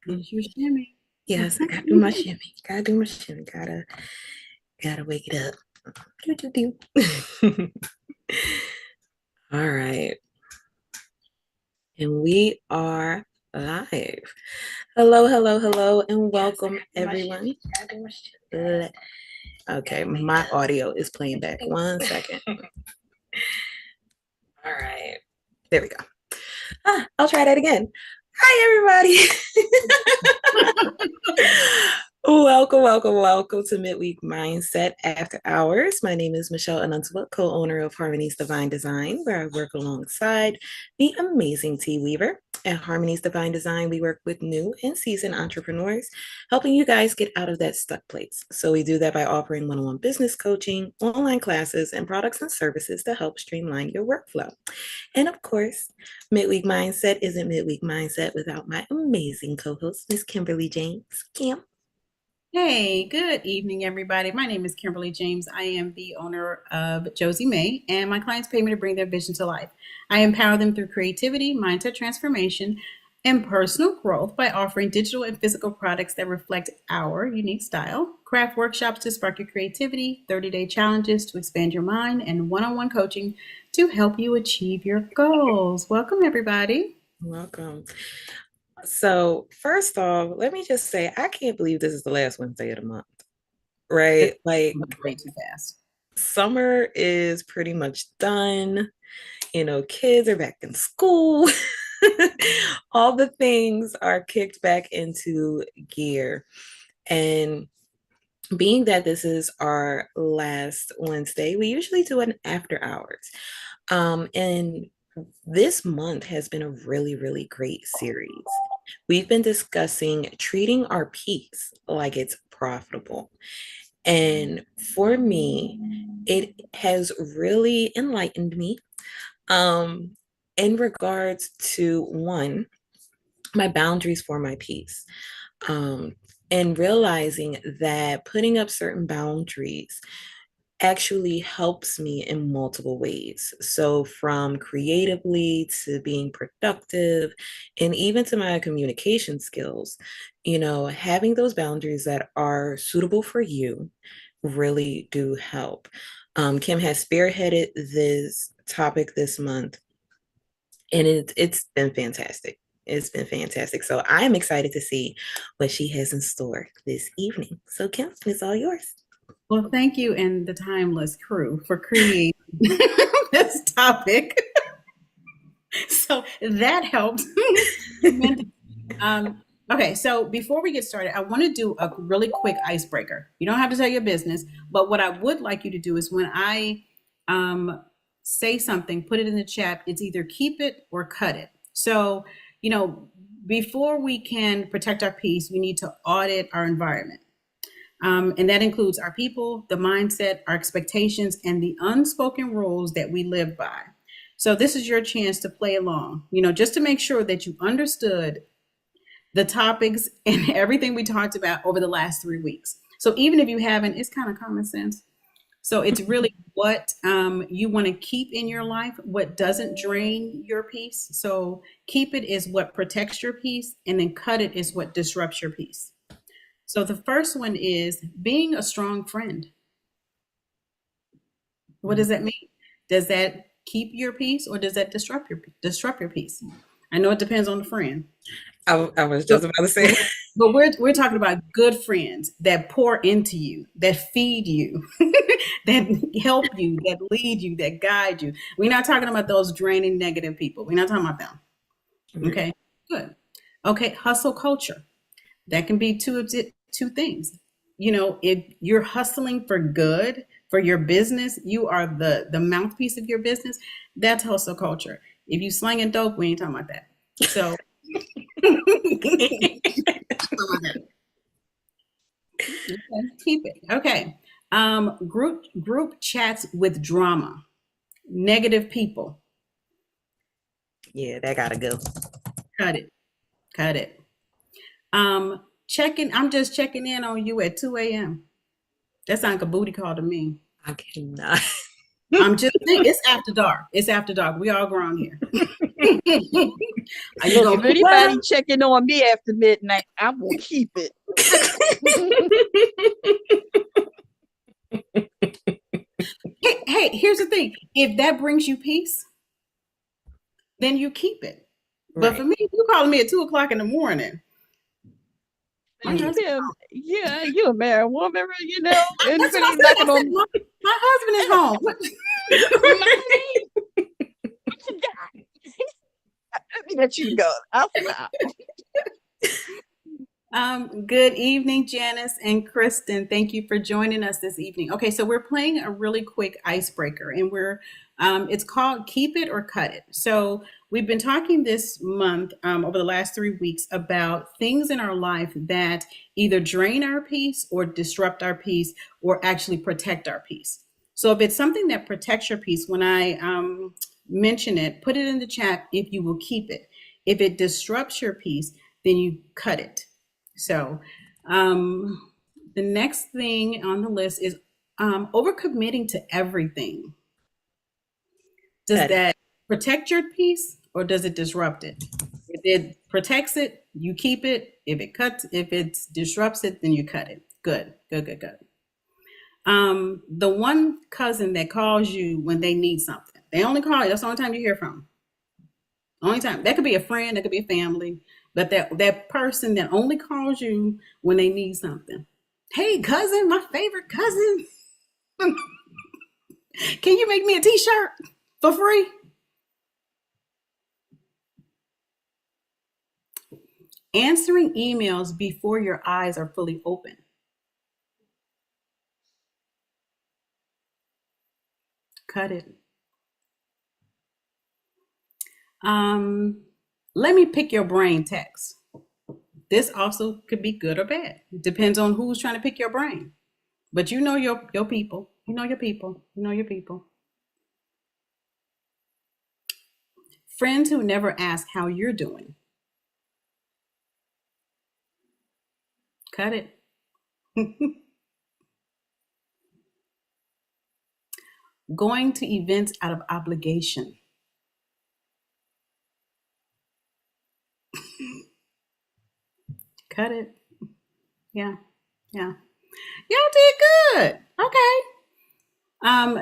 It's your shimmy. Yes, I gotta do my shimmy. Gotta do my shimmy. Gotta wake it up. Do, do, do. All right. And we are live. Hello, hello, hello, and welcome everyone. Okay, my audio is playing back. 1 second. All right. There we go. I'll try that again. Hi, everybody. Welcome, welcome, welcome to Midweek Mindset After Hours. My name is Michelle Anantua, co-owner of Harmony's Divine Design, where I work alongside the amazing T Weaver. At Harmony's Divine Design, we work with new and seasoned entrepreneurs, helping you guys get out of that stuck place. So we do that by offering one-on-one business coaching, online classes, and products and services to help streamline your workflow. And of course, Midweek Mindset isn't Midweek Mindset without my amazing co-host, Miss Kimberly James. Kim. Hey, good evening, everybody. My name is Kimberly James. I am the owner of Josie May, and my clients pay me to bring their vision to life. I empower them through creativity, mindset transformation, and personal growth by offering digital and physical products that reflect our unique style, craft workshops to spark your creativity, 30-day challenges to expand your mind, and one-on-one coaching to help you achieve your goals. Welcome, everybody. Welcome. So, first off, let me just say, I can't believe this is the last Wednesday of the month, right? It's Like, way too fast. summer is pretty much done. Kids are back in school. All the things are kicked back into gear. And being that this is our last Wednesday, we usually do an after hours. And this month has been a really, really great series. We've been discussing treating our peace like it's profitable. And for me, it has really enlightened me um, in regards to one, my boundaries for my peace. Um, and realizing that putting up certain boundaries actually helps me in multiple ways. So, from creatively to being productive, and even to my communication skills, having those boundaries that are suitable for you really do help. Kim has spearheaded this topic this month, and it's been fantastic. It's been fantastic. So, I'm excited to see what she has in store this evening. So, Kim, it's all yours. Well, thank you and the Timeless crew for creating this topic. So that helped. Okay, so before we get started, I want to do a really quick icebreaker. You don't have to tell your business, but what I would like you to do is when I um, say something, put it in the chat. It's either keep it or cut it. So, you know, before we can protect our peace, we need to audit our environment. And that includes our people, the mindset, our expectations, and the unspoken rules that we live by. So this is your chance to play along, just to make sure that you understood the topics and everything we talked about over the last 3 weeks. So even if you haven't, it's kind of common sense. So it's really what you want to keep in your life, what doesn't drain your peace. So keep it is what protects your peace, and then cut it is what disrupts your peace. So the first one is being a strong friend. What does that mean? Does that keep your peace or does that disrupt your peace? I know it depends on the friend. I was But, just about to say. but we're talking about good friends that pour into you, that feed you, that help you, that lead you, that guide you. We're not talking about those draining negative people. We're not talking about them. Okay, good. Okay, hustle culture. That can be two things. If you're hustling for good for your business, you are the mouthpiece of your business. That's hustle culture. If you slinging dope, we ain't talking about that. So keep it okay. Group chats with drama, negative people. Yeah, that gotta go. Cut it. Cut it. Checking. I'm just checking in on you at 2 a.m. That sounds like a booty call to me. I cannot. I'm just saying, it's after dark. It's after dark. We all grown here. Are you Look, gonna if put well? anybody checking on me after midnight, I'm gonna keep it. Hey, here's the thing. If that brings you peace, then you keep it. But for Right. me, you calling me at 2 o'clock in the morning. My You, husband. yeah, you a married woman, That's what I anybody said. I knocking said on my husband is home. What? mommy, what you got? Let me let you go. I'll stop. Good evening, Janice and Kristen. Thank you for joining us this evening. Okay, so we're playing a really quick icebreaker, and it's called Keep It or Cut It. So we've been talking this month, over the last 3 weeks, about things in our life that either drain our peace or disrupt our peace or actually protect our peace. So if it's something that protects your peace, when I mention it, put it in the chat if you will keep it. If it disrupts your peace, then you cut it. So, the next thing on the list is overcommitting to everything. Does Cut it. that protect your peace or does it disrupt it? If it protects it, you keep it. If it disrupts it, then you cut it. Good, good, good, good. The one cousin that calls you when they need something, they only call you. That's the only time you hear from them. Only time. That could be a friend, that could be a family, but that person that only calls you when they need something. Hey, cousin, my favorite cousin. Can you make me a t-shirt for free? Answering emails before your eyes are fully open. Cut it. Let me pick your brain text. This also could be good or bad. It depends on who's trying to pick your brain. But you know your people. You know your people. You know your people. Friends who never ask how you're doing. Cut it. Going to events out of obligation. Cut it. Yeah. Yeah. Y'all did good. Okay.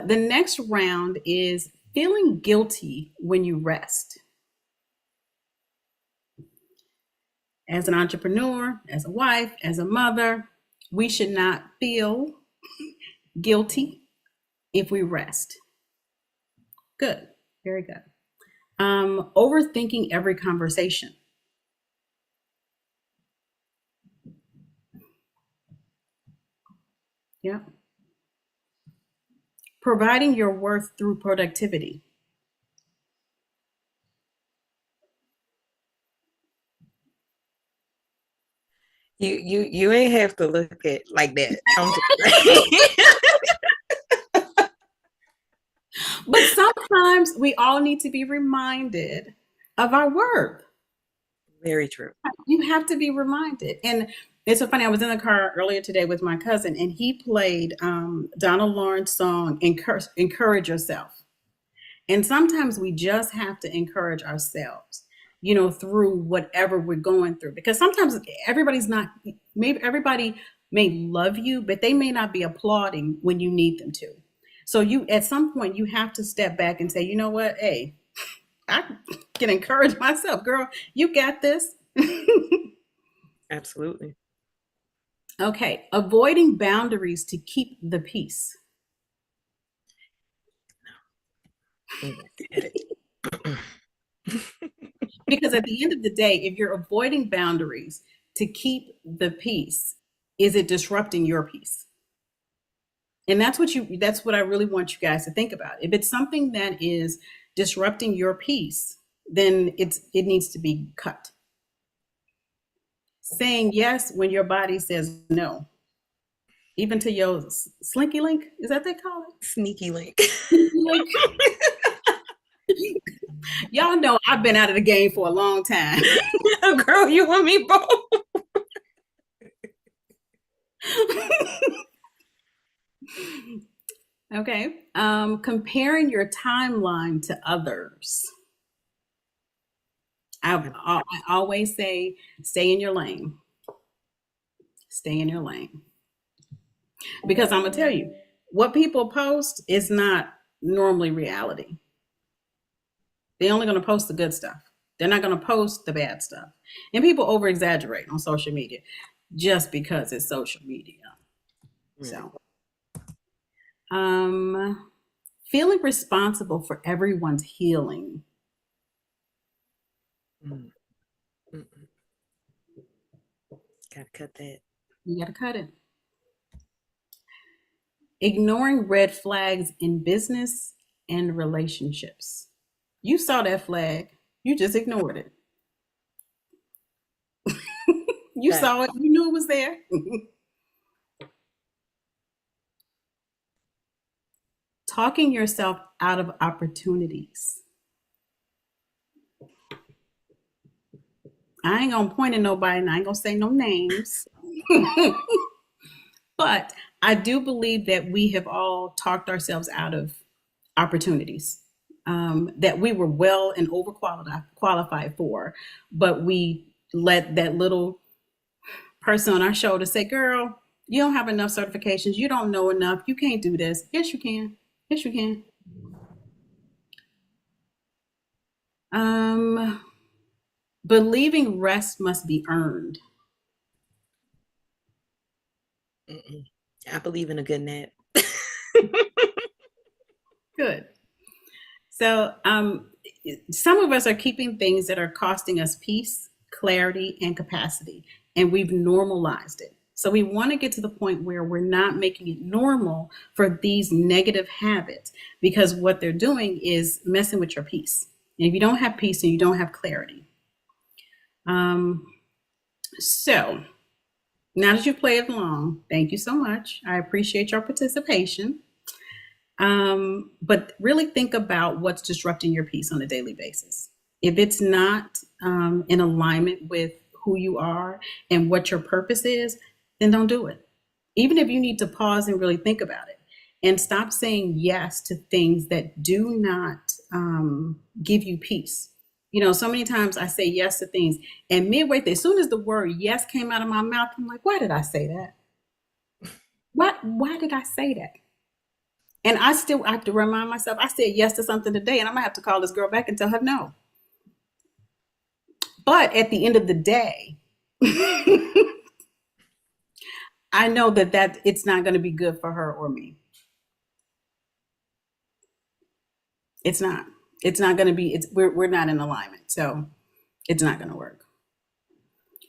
The next round is feeling guilty when you rest. As an entrepreneur, as a wife, as a mother, we should not feel guilty if we rest. Good. Very good. Overthinking every conversation. Yeah. Providing your worth through productivity. You ain't have to look at like that. I'm just But sometimes we all need to be reminded of our worth. very true. You have to be reminded. And it's so funny. I was in the car earlier today with my cousin, and he played Donald Lawrence's song, Encourage Yourself. And sometimes we just have to encourage ourselves, through whatever we're going through. Because sometimes everybody's not, maybe everybody may love you, but they may not be applauding when you need them to. So at some point, you have to step back and say, you know what? Hey, I can encourage myself, girl. You got this. Absolutely. Okay, avoiding boundaries to keep the peace. Because at the end of the day, if you're avoiding boundaries to keep the peace, is it disrupting your peace? And that's what I really want you guys to think about. If it's something that is disrupting your peace, then it needs to be cut. Saying yes when your body says no. Even to your slinky link, is that they call it? Sneaky link. Link. Y'all know I've been out of the game for a long time. Girl, you and me both. Okay. Comparing your timeline to others. I always say, stay in your lane. Stay in your lane. Because I'm going to tell you, what people post is not normally reality. They're only going to post the good stuff. They're not going to post the bad stuff. And people over exaggerate on social media just because it's social media. So, feeling responsible for everyone's healing. Gotta cut that. You got to cut it. Ignoring red flags in business and relationships. You saw that flag, you just ignored it. You saw it, you knew it was there. Talking yourself out of opportunities. I ain't gonna point at nobody and I ain't gonna say no names. But I do believe that we have all talked ourselves out of opportunities that we were well and overqualified for, but we let that little person on our shoulder say, girl, you don't have enough certifications. You don't know enough. You can't do this. Yes, you can. Yes, you can. Believing rest must be earned. I believe in a good nap. Good. So some of us are keeping things that are costing us peace, clarity, and capacity, and we've normalized it. So we want to get to the point where we're not making it normal for these negative habits, because what they're doing is messing with your peace. And if you don't have peace and you don't have clarity. So now that you've played along, thank you so much. I appreciate your participation. But really think about what's disrupting your peace on a daily basis. If it's not in alignment with who you are and what your purpose is, then don't do it. Even if you need to pause and really think about it and stop saying yes to things that do not give you peace. You know, so many times I say yes to things, and midway through, as soon as the word yes came out of my mouth, I'm like, why did I say that? Why did I say that? And I have to remind myself, I said yes to something today, and I'm gonna have to call this girl back and tell her no. But at the end of the day, I know that it's not going to be good for her or me. It's not. It's not going to be. We're not in alignment, so it's not going to work.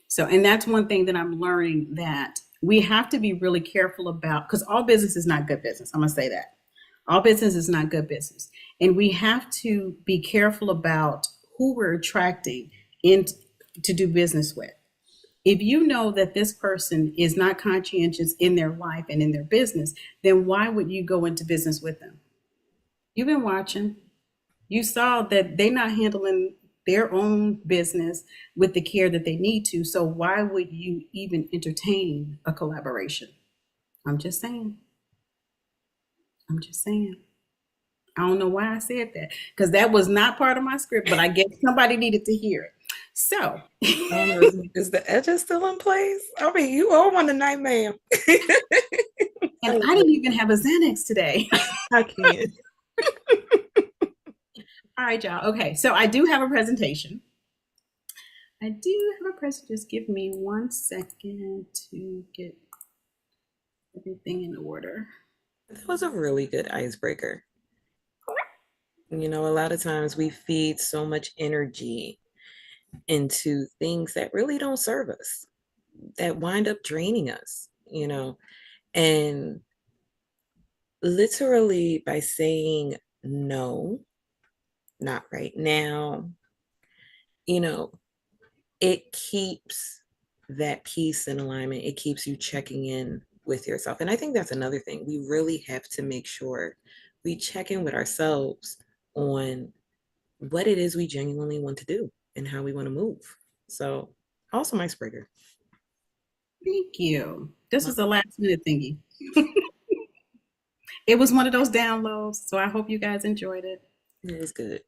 So, and that's one thing that I'm learning, that we have to be really careful about, because all business is not good business. I'm gonna say that. All business is not good business. And we have to be careful about who we're attracting in to do business with. If you know that this person is not conscientious in their life and in their business, then why would you go into business with them? You've been watching. You saw that they're not handling their own business with the care that they need to. So why would you even entertain a collaboration? I'm just saying. I'm just saying. I don't know why I said that, because that was not part of my script, but I guess somebody needed to hear it. So, is the edges still in place? I mean, you are one tonight, ma'am. And I didn't even have a Xanax today. I can't. All right, y'all. Okay, so I do have a presentation. Just give me 1 second to get everything in order. That was a really good icebreaker. You know, a lot of times we feed so much energy into things that really don't serve us, that wind up draining us, you know, and literally by saying no, not right now, you know, it keeps that peace and alignment. It keeps you checking in with yourself. And I think that's another thing. We really have to make sure we check in with ourselves on what it is we genuinely want to do and how we want to move. So, awesome icebreaker. Thank you. This was a last minute thingy. It was one of those downloads, so I hope you guys enjoyed it. It was good.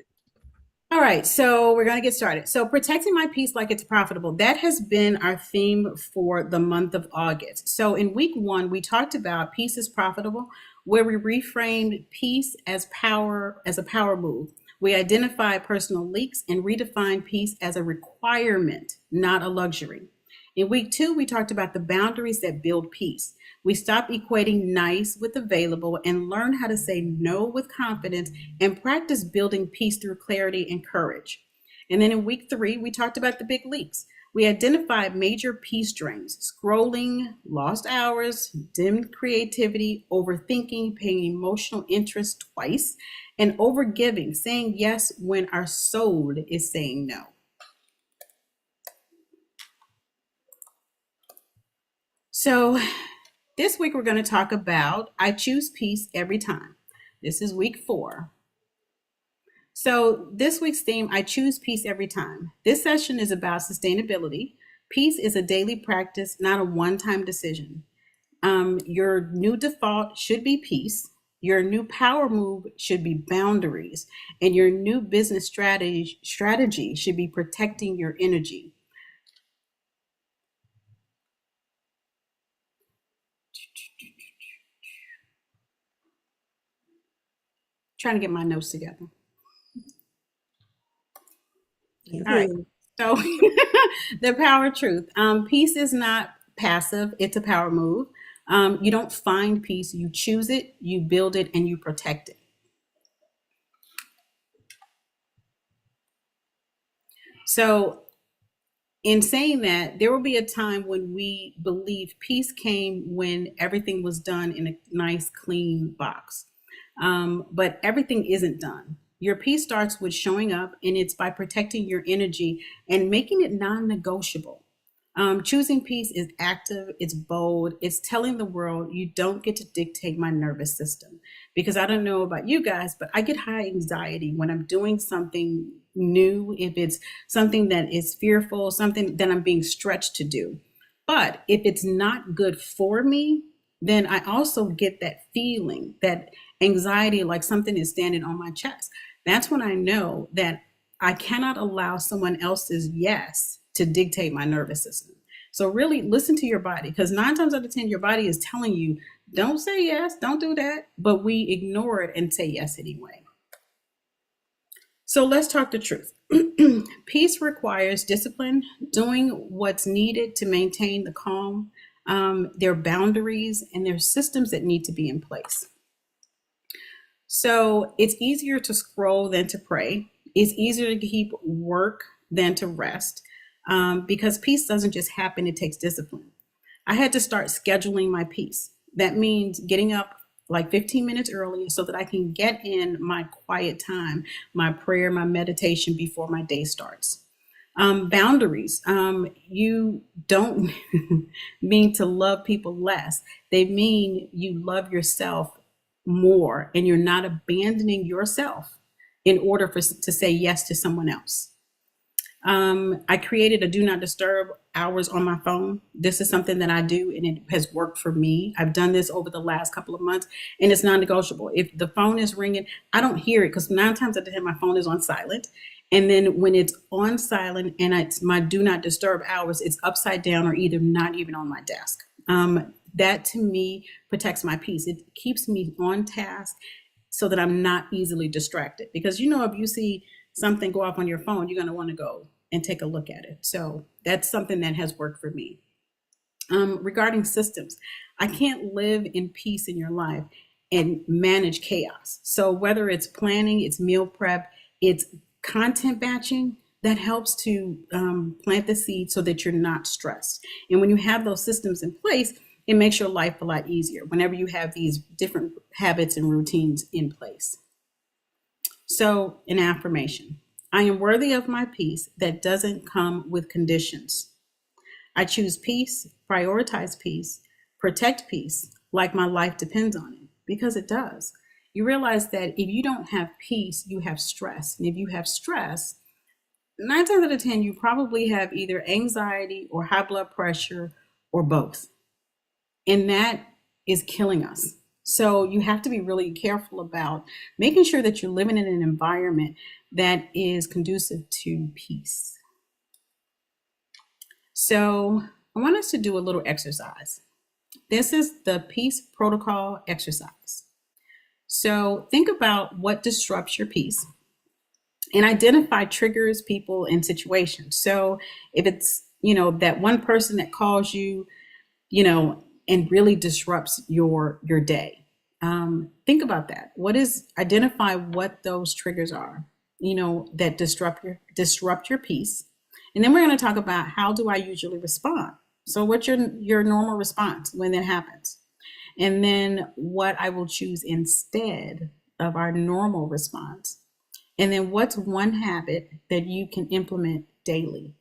All right, so we're going to get started. So, protecting my peace like it's profitable. That has been our theme for the month of August. So, in week one, we talked about peace is profitable, where we reframed peace as power, as a power move. We identified personal leaks and redefined peace as a requirement, not a luxury. In week two, we talked about the boundaries that build peace. We stopped equating nice with available and learned how to say no with confidence and practice building peace through clarity and courage. And then in week three, we talked about the big leaks. We identified major peace drains: scrolling, lost hours, dimmed creativity, overthinking, paying emotional interest twice, and overgiving, saying yes when our soul is saying no. So this week we're going to talk about I choose peace every time. This is week 4. So this week's theme, I choose peace every time. This session is about sustainability. Peace is a daily practice, not a one-time decision. Your new default should be peace. Your new power move should be boundaries. And your new business strategy should be protecting your energy. Trying to get my notes together. All right. So the power of truth. Peace is not passive. It's a power move. You don't find peace. You choose it, you build it, and you protect it. So in saying that, there will be a time when we believe peace came when everything was done in a nice, clean box. But everything isn't done. Your peace starts with showing up, and it's by protecting your energy and making it non-negotiable. Choosing peace is active, it's bold, it's telling the world you don't get to dictate my nervous system. Because I don't know about you guys, but I get high anxiety when I'm doing something new, if it's something that is fearful, something that I'm being stretched to do. But if it's not good for me, then I also get that feeling, that anxiety, like something is standing on my chest. That's when I know that I cannot allow someone else's yes to dictate my nervous system. So really listen to your body, because 9 times out of 10, your body is telling you, don't say yes, don't do that. But we ignore it and say yes anyway. So let's talk the truth. Peace requires discipline, doing what's needed to maintain the calm. There are boundaries and there are systems that need to be in place. So it's easier to scroll than to pray. It's easier to keep work than to rest, because peace doesn't just happen, it takes discipline. I had to start scheduling my peace. That means getting up like 15 minutes earlier so that I can get in my quiet time, my prayer, my meditation before my day starts. Boundaries. You don't mean to love people less. They mean you love yourself more, and you're not abandoning yourself in order to say yes to someone else. I created a do not disturb hours on my phone. This is something that I do, and it has worked for me. I've done this over the last couple of months, and it's non-negotiable. If the phone is ringing, I don't hear it, because 9 times out of 10, my phone is on silent. And then when it's on silent and it's my do not disturb hours, it's upside down or either not even on my desk. That to me protects my peace. It keeps me on task so that I'm not easily distracted. Because if you see something go off on your phone, you're going to want to go and take a look at it. So that's something that has worked for me. Regarding systems, I can't live in peace in your life and manage chaos. So whether it's planning, it's meal prep, it's content batching, that helps to plant the seed so that you're not stressed. And when you have those systems in place, it makes your life a lot easier whenever you have these different habits and routines in place. So, an affirmation: I am worthy of my peace that doesn't come with conditions. I choose peace, prioritize peace, protect peace like my life depends on it, because it does. You realize that if you don't have peace, you have stress. And if you have stress, 9 times out of 10, you probably have either anxiety or high blood pressure or both. And that is killing us. So you have to be really careful about making sure that you're living in an environment that is conducive to peace. So I want us to do a little exercise. This is the peace protocol exercise. So think about what disrupts your peace and identify triggers, people, and situations. So if it's, that one person that calls you, and really disrupts your day, think about that. Identify what those triggers are, that disrupt your peace. And then we're going to talk about how do I usually respond. So what's your normal response when that happens? And then what I will choose instead of our normal response. And then what's one habit that you can implement daily?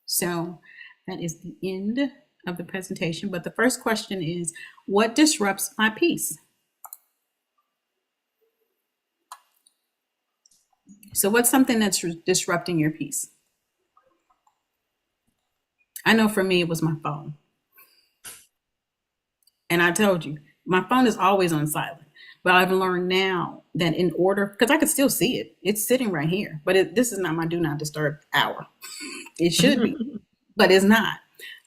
So that is the end of the presentation. But the first question is, what disrupts my peace? So what's something that's disrupting your peace? I know for me, it was my phone. And I told you, my phone is always on silent. But I've learned now that in order, because I could still see it, it's sitting right here. But this is not my do not disturb hour. It should be, but it's not.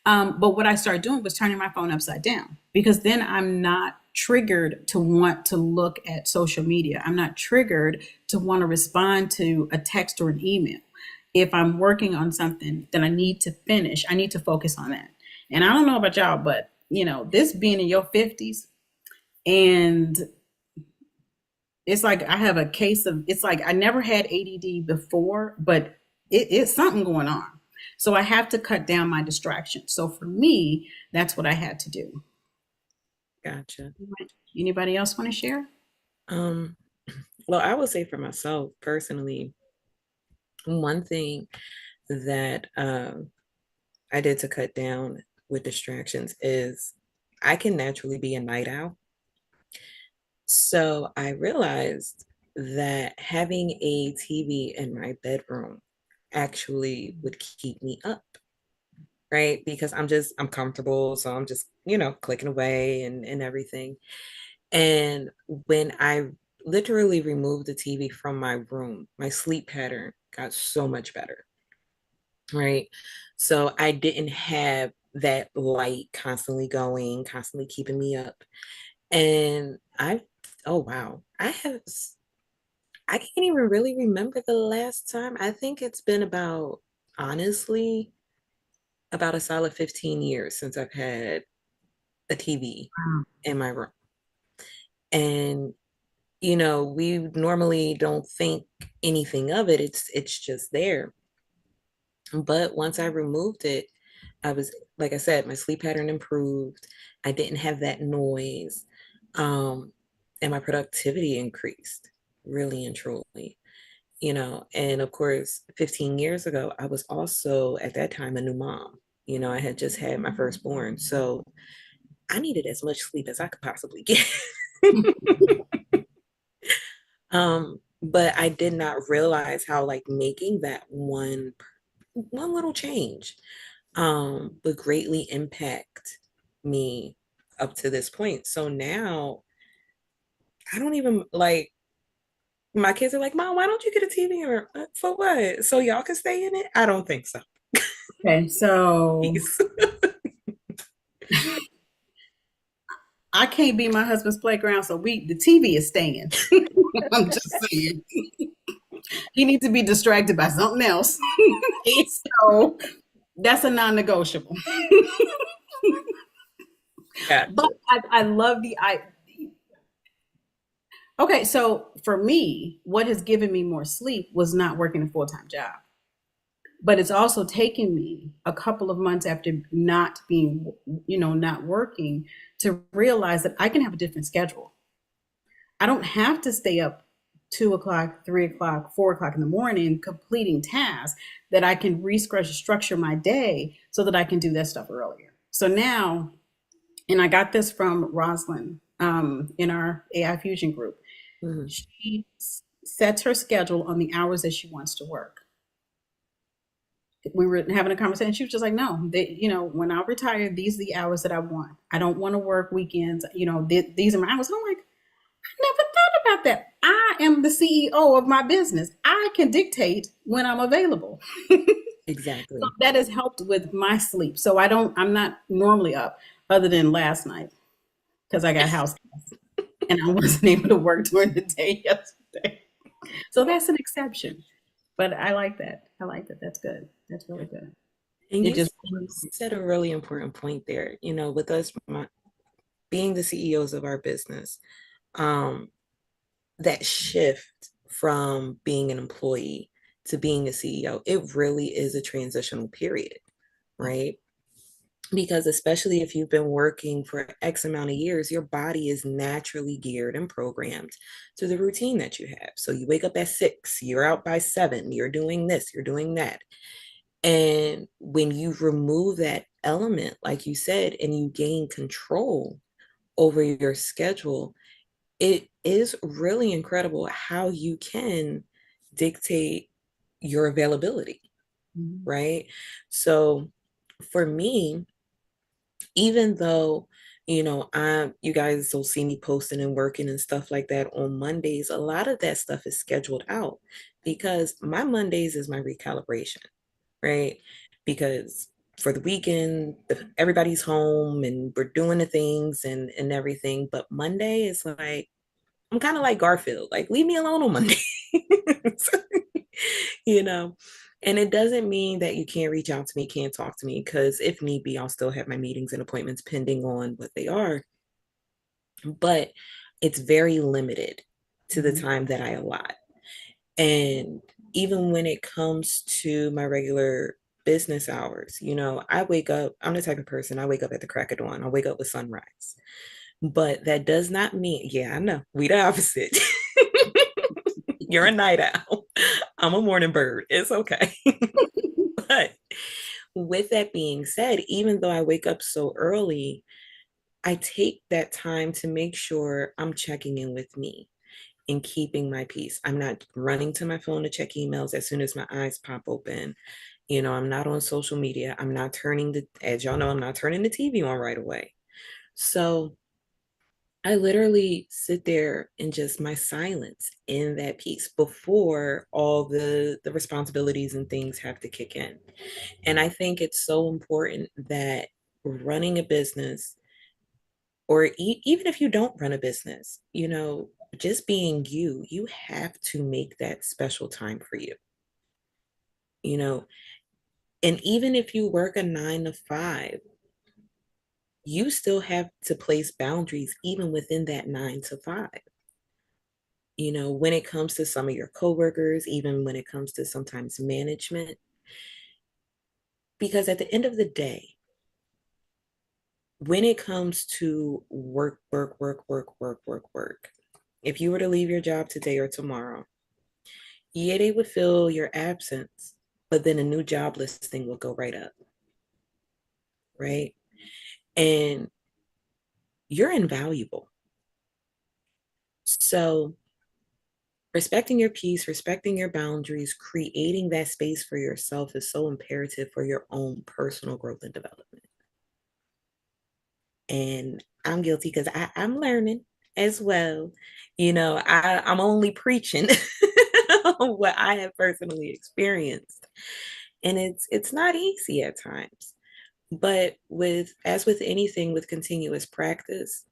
But what I started doing was turning my phone upside down, because then I'm not triggered to want to look at social media. I'm not triggered to want to respond to a text or an email. If I'm working on something that I need to finish, I need to focus on that. And I don't know about y'all, but this being in your 50s, and it's like I have a case of, it's like I never had ADD before, but it's something going on. So I have to cut down my distractions. So for me, that's what I had to do. Gotcha. Anybody else want to share? Well, I would say for myself personally, one thing that I did to cut down with distractions is I can naturally be a night owl. So I realized that having a TV in my bedroom actually would keep me up, right? Because I'm comfortable. So I'm just, clicking away and everything. And when I literally removed the TV from my room, my sleep pattern got so much better, right? So I didn't have that light constantly going, constantly keeping me up. And oh wow, I can't even really remember the last time. I think it's been honestly, about a solid 15 years since I've had a TV in my room. And, we normally don't think anything of it. It's just there. But once I removed it, I was, like I said, my sleep pattern improved. I didn't have that noise. And my productivity increased really and truly. And of course, 15 years ago, I was also at that time a new mom. I had just had my firstborn. So I needed as much sleep as I could possibly get. But I did not realize how like making that one little change would greatly impact me up to this point. So now I don't even like my kids are like, Mom, why don't you get a TV? Or for what? So y'all can stay in it? I don't think so. Okay, so I can't be my husband's playground, so the TV is staying. I'm just saying. He needs to be distracted by something else. So that's a non-negotiable. Yeah. But I love okay, so for me, what has given me more sleep was not working a full-time job. But it's also taken me a couple of months after not being, not working, to realize that I can have a different schedule. I don't have to stay up 2 o'clock, 3 o'clock, 4 o'clock in the morning completing tasks, that I can restructure my day so that I can do that stuff earlier. So now, and I got this from Rosalind in our AI Fusion group. Mm-hmm. She sets her schedule on the hours that she wants to work. We were having a conversation. She was just like, no, when I retire, these are the hours that I want. I don't want to work weekends. These are my hours. And I'm like, Never thought about that. I am the CEO of my business. I can dictate when I'm available. So Exactly. that has helped with my sleep. So I'm not normally up other than last night because I got house guests and I wasn't able to work during the day yesterday. So that's an exception. But I like that. I like that. That's good. That's really good. And It you just, said a really important point there. With us being the CEOs of our business, um, that shift from being an employee to being a CEO, it really is a transitional period, right? Because especially if you've been working for X amount of years, your body is naturally geared and programmed to the routine that you have. So you wake up at 6, you're out by 7, you're doing this, you're doing that. And when you remove that element, like you said, and you gain control over your schedule, it is really incredible how you can dictate your availability, right? So for me, even though you guys will see me posting and working and stuff like that on Mondays, a lot of that stuff is scheduled out because my Mondays is my recalibration, right? Because for the weekend, everybody's home and we're doing the things and everything. But Monday is like, I'm kind of like Garfield, like, leave me alone on Monday. you know, and it doesn't mean that you can't reach out to me, can't talk to me, because if need be, I'll still have my meetings and appointments pending on what they are. But it's very limited to the mhm, time that I allot. And even when it comes to my regular business hours, I wake up, I'm the type of person, I wake up at the crack of dawn. I wake up with sunrise. But that does not mean, yeah, I know, we the opposite. You're a night owl. I'm a morning bird. It's okay. But with that being said, even though I wake up so early, I take that time to make sure I'm checking in with me and keeping my peace. I'm not running to my phone to check emails as soon as my eyes pop open. I'm not on social media. I'm not as y'all know, I'm not turning the TV on right away. So I literally sit there in just my silence in that peace before all the responsibilities and things have to kick in. And I think it's so important that running a business, or even if you don't run a business, just being you have to make that special time for you, you know. And even if you work a 9 to 5, you still have to place boundaries even within that 9 to 5. When it comes to some of your coworkers, even when it comes to sometimes management, because at the end of the day, when it comes to work, work, work, work, work, work, work, if you were to leave your job today or tomorrow, yeah, they would feel your absence, but then a new job listing will go right up, right? And you're invaluable. So, respecting your peace, respecting your boundaries, creating that space for yourself is so imperative for your own personal growth and development. And I'm guilty because I'm learning as well. I'm only preaching what I have personally experienced. And it's not easy at times. But with anything with continuous practice,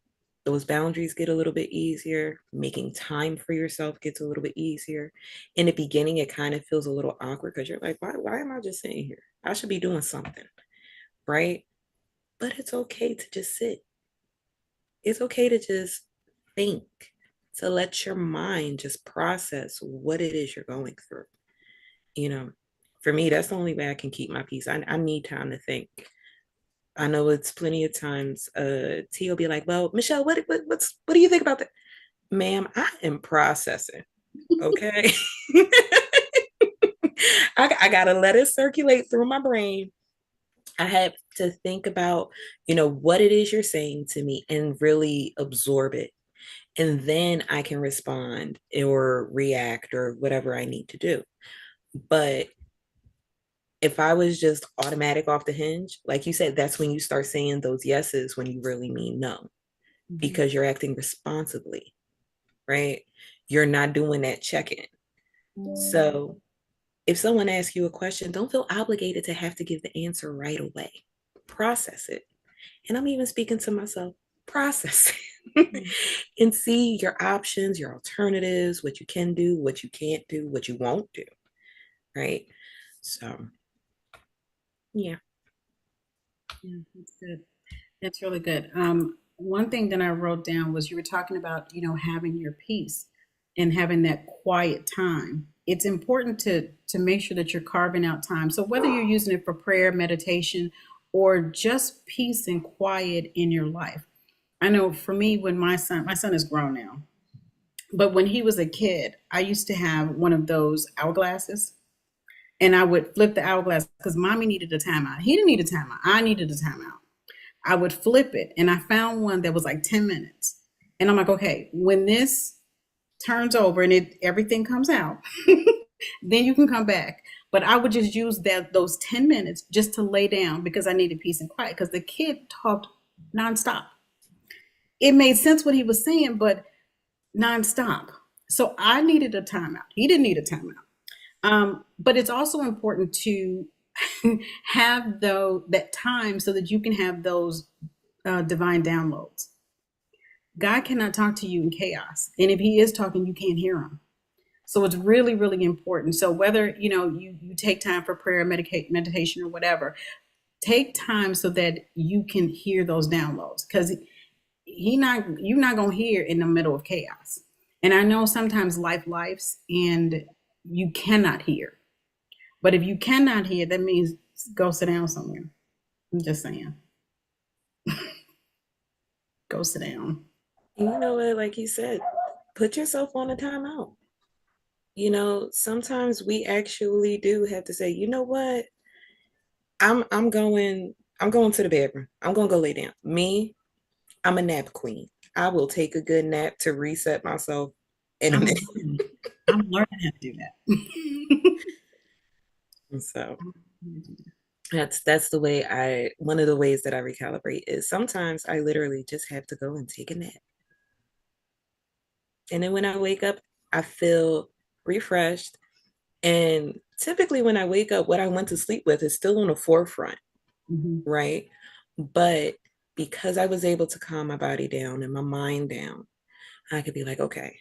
those boundaries get a little bit easier. Making time for yourself gets a little bit easier. In the beginning, it kind of feels a little awkward because you're like, why am I just sitting here? I should be doing something, right? But it's okay to just sit. It's okay to just think, to let your mind just process what it is you're going through. You know, for me, that's the only way I can keep my peace. I need time to think. I know it's plenty of times T will be like, well, Michelle, what do you think about that? Ma'am, I am processing. Okay. I gotta let it circulate through my brain. I have to think about, what it is you're saying to me and really absorb it. And then I can respond or react or whatever I need to do. But if I was just automatic off the hinge, like you said, that's when you start saying those yeses when you really mean no, mhm. because you're acting responsibly. right? You're not doing that check-in. So if someone asks you a question, don't feel obligated to have to give the answer right away. Process it. And I'm even speaking to myself, process it and see your options, your alternatives, what you can do, what you can't do, what you won't do, right? So, yeah. Yeah, that's good. That's really good. One thing that I wrote down was you were talking about, having your peace and having that quiet time. It's important to make sure that you're carving out time. So whether you're using it for prayer, meditation, or just peace and quiet in your life. I know for me, when my son is grown now, but when he was a kid, I used to have one of those hourglasses, and I would flip the hourglass because mommy needed a timeout. He didn't need a timeout. I needed a timeout. I would flip it, and I found one that was like 10 minutes. And I'm like, okay, when this turns over and everything comes out, then you can come back. But I would just use those 10 minutes just to lay down because I needed peace and quiet because the kid talked nonstop. It made sense what he was saying, but nonstop. So I needed a timeout. He didn't need a timeout. But it's also important to have that time so that you can have those divine downloads. God cannot talk to you in chaos, and if He is talking, you can't hear Him. So it's really, really important. So whether you take time for prayer, meditation, or whatever, take time so that you can hear those downloads because you're not gonna hear in the middle of chaos. And I know sometimes lives and you cannot hear. But if you cannot hear, that means go sit down somewhere. I'm just saying. Go sit down. You know what, like you said, put yourself on a timeout. Sometimes we actually do have to say, you know what? I'm going to the bedroom. I'm gonna go lay down. Me, I'm a nap queen. I will take a good nap to reset myself in a I'm minute. learning. I'm learning how to do that. So that's the way one of the ways that I recalibrate is sometimes I literally just have to go and take a nap. And then when I wake up, I feel refreshed. And typically when I wake up, what I went to sleep with is still on the forefront, Mhm. right? But because I was able to calm my body down and my mind down, I could be like, okay,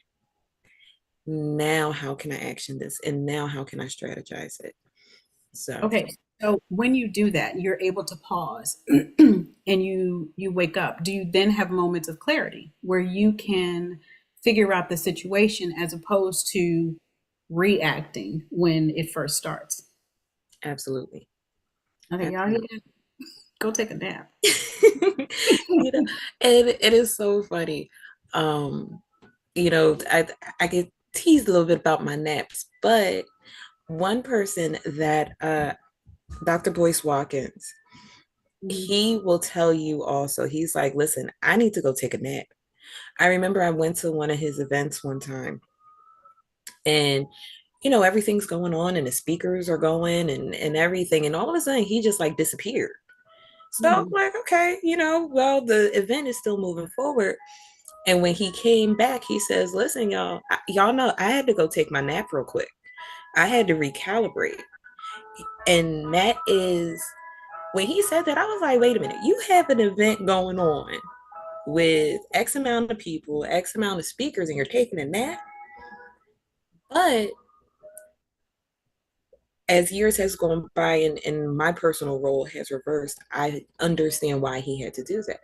now how can I action this? And now how can I strategize it? So Okay, so when you do that, you're able to pause and you wake up. Do you then have moments of clarity where you can figure out the situation as opposed to reacting when it first starts? absolutely. Okay, y'all hear Absolutely. that? Go take a nap. you know, and it is so funny. Um, I get teased a little bit about my naps, but one person that Dr. Boyce Watkins, Mhm. he will tell you also, he's like, listen, I need to go take a nap. I remember I went to one of his events one time and everything's going on and the speakers are going and everything. And all of a sudden he just like disappeared. So I'm Mhm. like, okay, well, the event is still moving forward. And when he came back, he says, listen, y'all know I had to go take my nap real quick. I had to recalibrate. And that is when he said that, I was like, wait a minute, you have an event going on with X amount of people, X amount of speakers, and you're taking a nap. But as years has gone by and my personal role has reversed, I understand why he had to do that.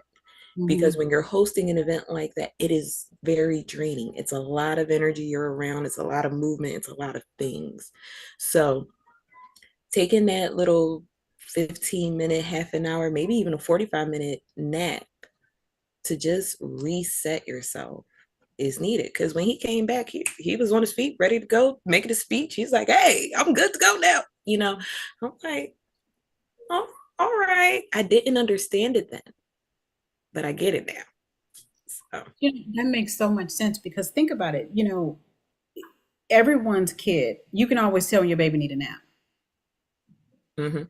Because Mhm. when you're hosting an event like that, it is very draining. It's a lot of energy you're around, it's a lot of movement, it's a lot of things. So taking that little 15-minute, half an hour, maybe even a 45-minute nap to just reset yourself is needed. Because when he came back, he was on his feet, ready to go, making a speech. He's like, hey, I'm good to go now. I'm like, oh, all right. I didn't understand it then, but I get it now. So, That makes so much sense because think about it. Everyone's kid, you can always tell when your baby need a nap. mhm.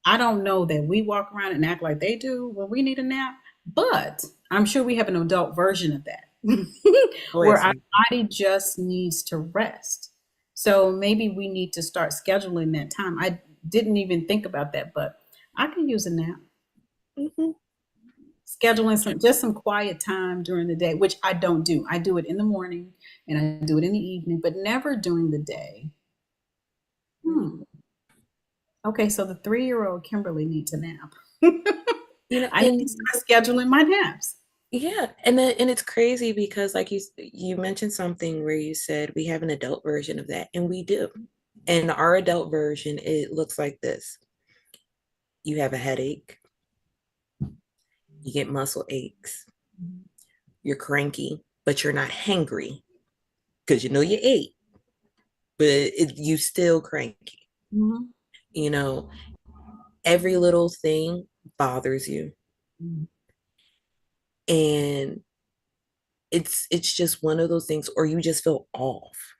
I don't know that we walk around and act like they do when we need a nap, but I'm sure we have an adult version of that. Go ahead, where our Sam. body just needs to rest. So maybe we need to start scheduling that time. I didn't even think about that, but I can use a nap. Mhm. Scheduling some quiet time during the day, which I don't do. I do it in the morning and I do it in the evening, but never during the day. Hmm. Okay, so the 3-year-old Kimberly needs a nap. I need to And start scheduling my naps. yeah, and it's crazy because like you mentioned something where you said we have an adult version of that, and we do. And our adult version, it looks like this. You have a headache, you get muscle aches, you're cranky, but you're not hangry because you know you ate, but you still cranky. Mhm. You know, every little thing bothers you. Mhm. And it's just one of those things, or you just feel off,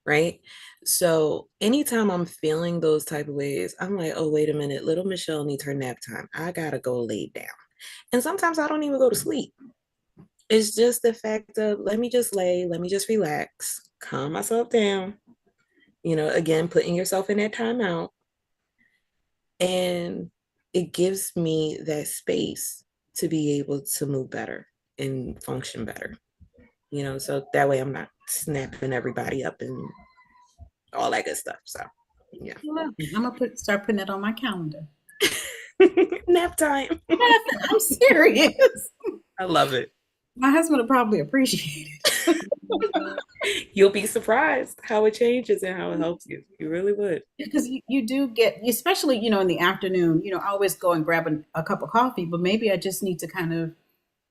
right? So anytime I'm feeling those type of ways, I'm like, oh, wait a minute, little Michelle needs her nap time. I gotta go lay down. And sometimes I don't even go to sleep. It's just the fact of let me just relax, calm myself down, again, putting yourself in that timeout. And it gives me that space to be able to move better and function better, so that way I'm not snapping everybody up and all that good stuff. So, yeah. Yeah, I'm gonna start putting it on my calendar. Nap time. I'm serious. I love it. My husband would probably appreciate it. You'll be surprised how it changes and how it helps you. You really would. Because you do get, especially, in the afternoon, I always go and grab a cup of coffee, but maybe I just need to kind of,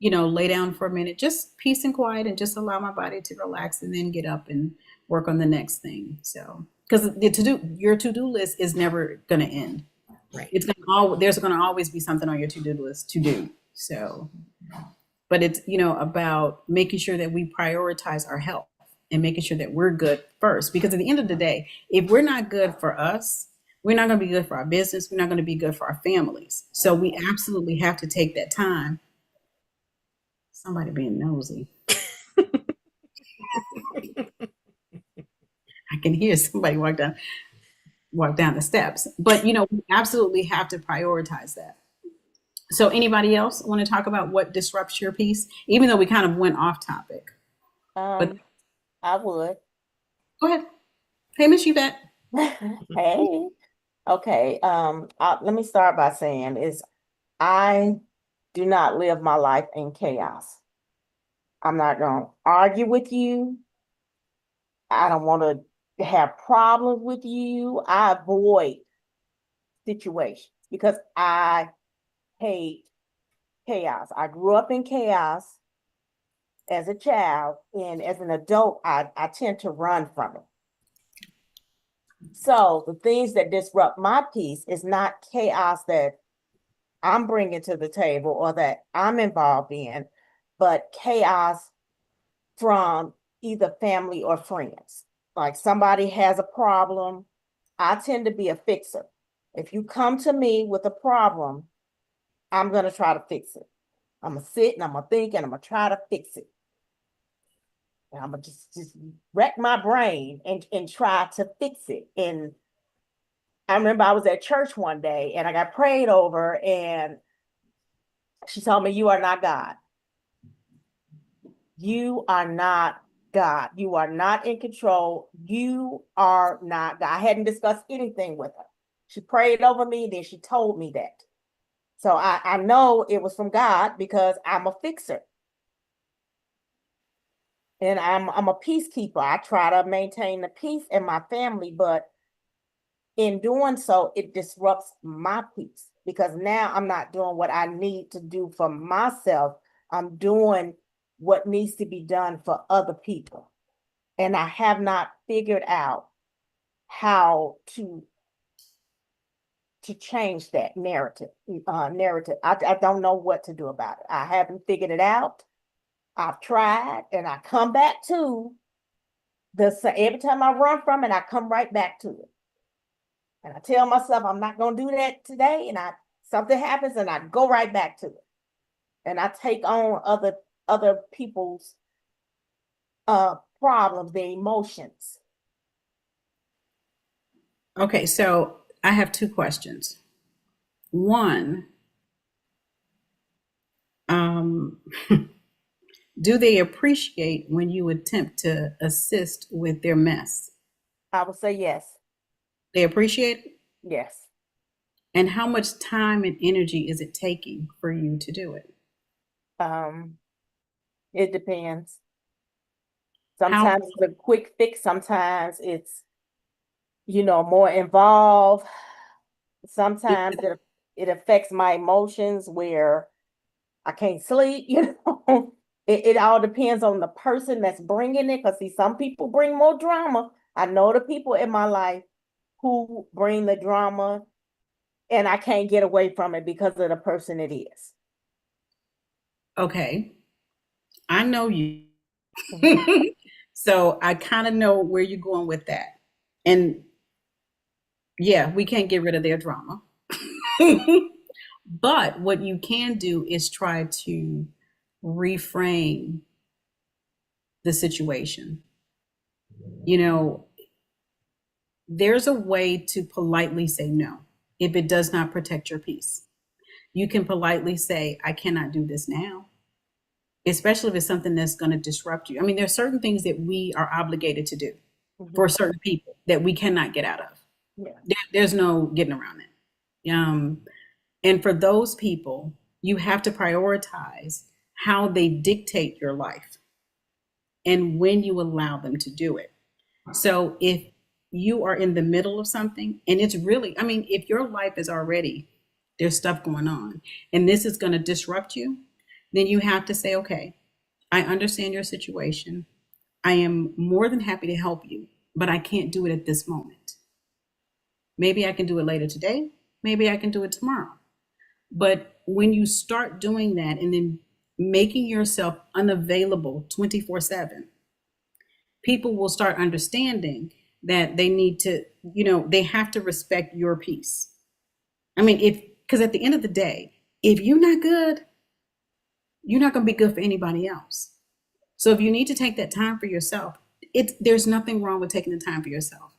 lay down for a minute, just peace and quiet and just allow my body to relax and then get up and work on the next thing. So, because your to-do list is never going to end. Right. There's going to always be something on your to-do list to do. So, but it's, about making sure that we prioritize our health and making sure that we're good first. Because at the end of the day, if we're not good for us, we're not going to be good for our business. We're not going to be good for our families. So we absolutely have to take that time. Somebody being nosy. I can hear somebody walk down the steps. But we absolutely have to prioritize that. So anybody else want to talk about what disrupts your peace? Even though we kind of went off topic. But Um, I would. go ahead. Hey, Miss Yvette. Hey. Okay. Let me start by saying is I do not live my life in chaos. I'm not going to argue with you. I don't want to have problems with you. I avoid situations because I hate chaos. I grew up in chaos as a child, and as an adult, I tend to run from it. So the things that disrupt my peace is not chaos that I'm bringing to the table or that I'm involved in, but chaos from either family or friends. Like somebody has a problem, I tend to be a fixer. If you come to me with a problem, I'm going to try to fix it. I'm going to sit and I'm going to think and I'm going to try to fix it. And I'm going to just wreck my brain and try to fix it. And I remember I was at church one day and I got prayed over and she told me, "You are not God. You are not God. You are not in control. You are not God." I hadn't discussed anything with her. She prayed over me, then she told me that. So I know it was from God because I'm a fixer and I'm a peacekeeper. I try to maintain the peace in my family, but in doing so, it disrupts my peace because now I'm not doing what I need to do for myself. I'm doing what needs to be done for other people. And I have not figured out how to change that narrative. I don't know what to do about it. I haven't figured it out. I've tried and I come back to every time I run from it, I come right back to it. And I tell myself I'm not going to do that today. And something happens and I go right back to it. And I take on other people's problems, their emotions. Okay, so I have two questions. One, um, do they appreciate when you attempt to assist with their mess? I would say yes. They appreciate it? Yes. And how much time and energy is it taking for you to do it? Um, it depends. How, Sometimes it's a quick fix, sometimes it's, more involved. Sometimes it affects my emotions where I can't sleep, It all depends on the person that's bringing it. Because see, some people bring more drama. I know the people in my life who bring the drama, and I can't get away from it because of the person it is. okay, I know you. Mhm. So I kind of know where you're going with that. And yeah, we can't get rid of their drama. But what you can do is try to reframe the situation. You know, there's a way to politely say no if it does not protect your peace. You can politely say, I cannot do this now, especially if it's something that's going to disrupt you. I mean, there are certain things that we are obligated to do for Mhm. certain people that we cannot get out of. Yeah. There's no getting around it. And for those people, you have to prioritize how they dictate your life and when you allow them to do it. So if you are in the middle of something and it's really, I mean, if your life is already, there's stuff going on and this is going to disrupt you, then you have to say, okay, I understand your situation. I am more than happy to help you, but I can't do it at this moment. Maybe I can do it later today. Maybe I can do it tomorrow. But when you start doing that and then making yourself unavailable 24/7, people will start understanding that they need to, they have to respect your peace. I mean, because at the end of the day, if you're not good, you're not going to be good for anybody else. So if you need to take that time for yourself, there's nothing wrong with taking the time for yourself.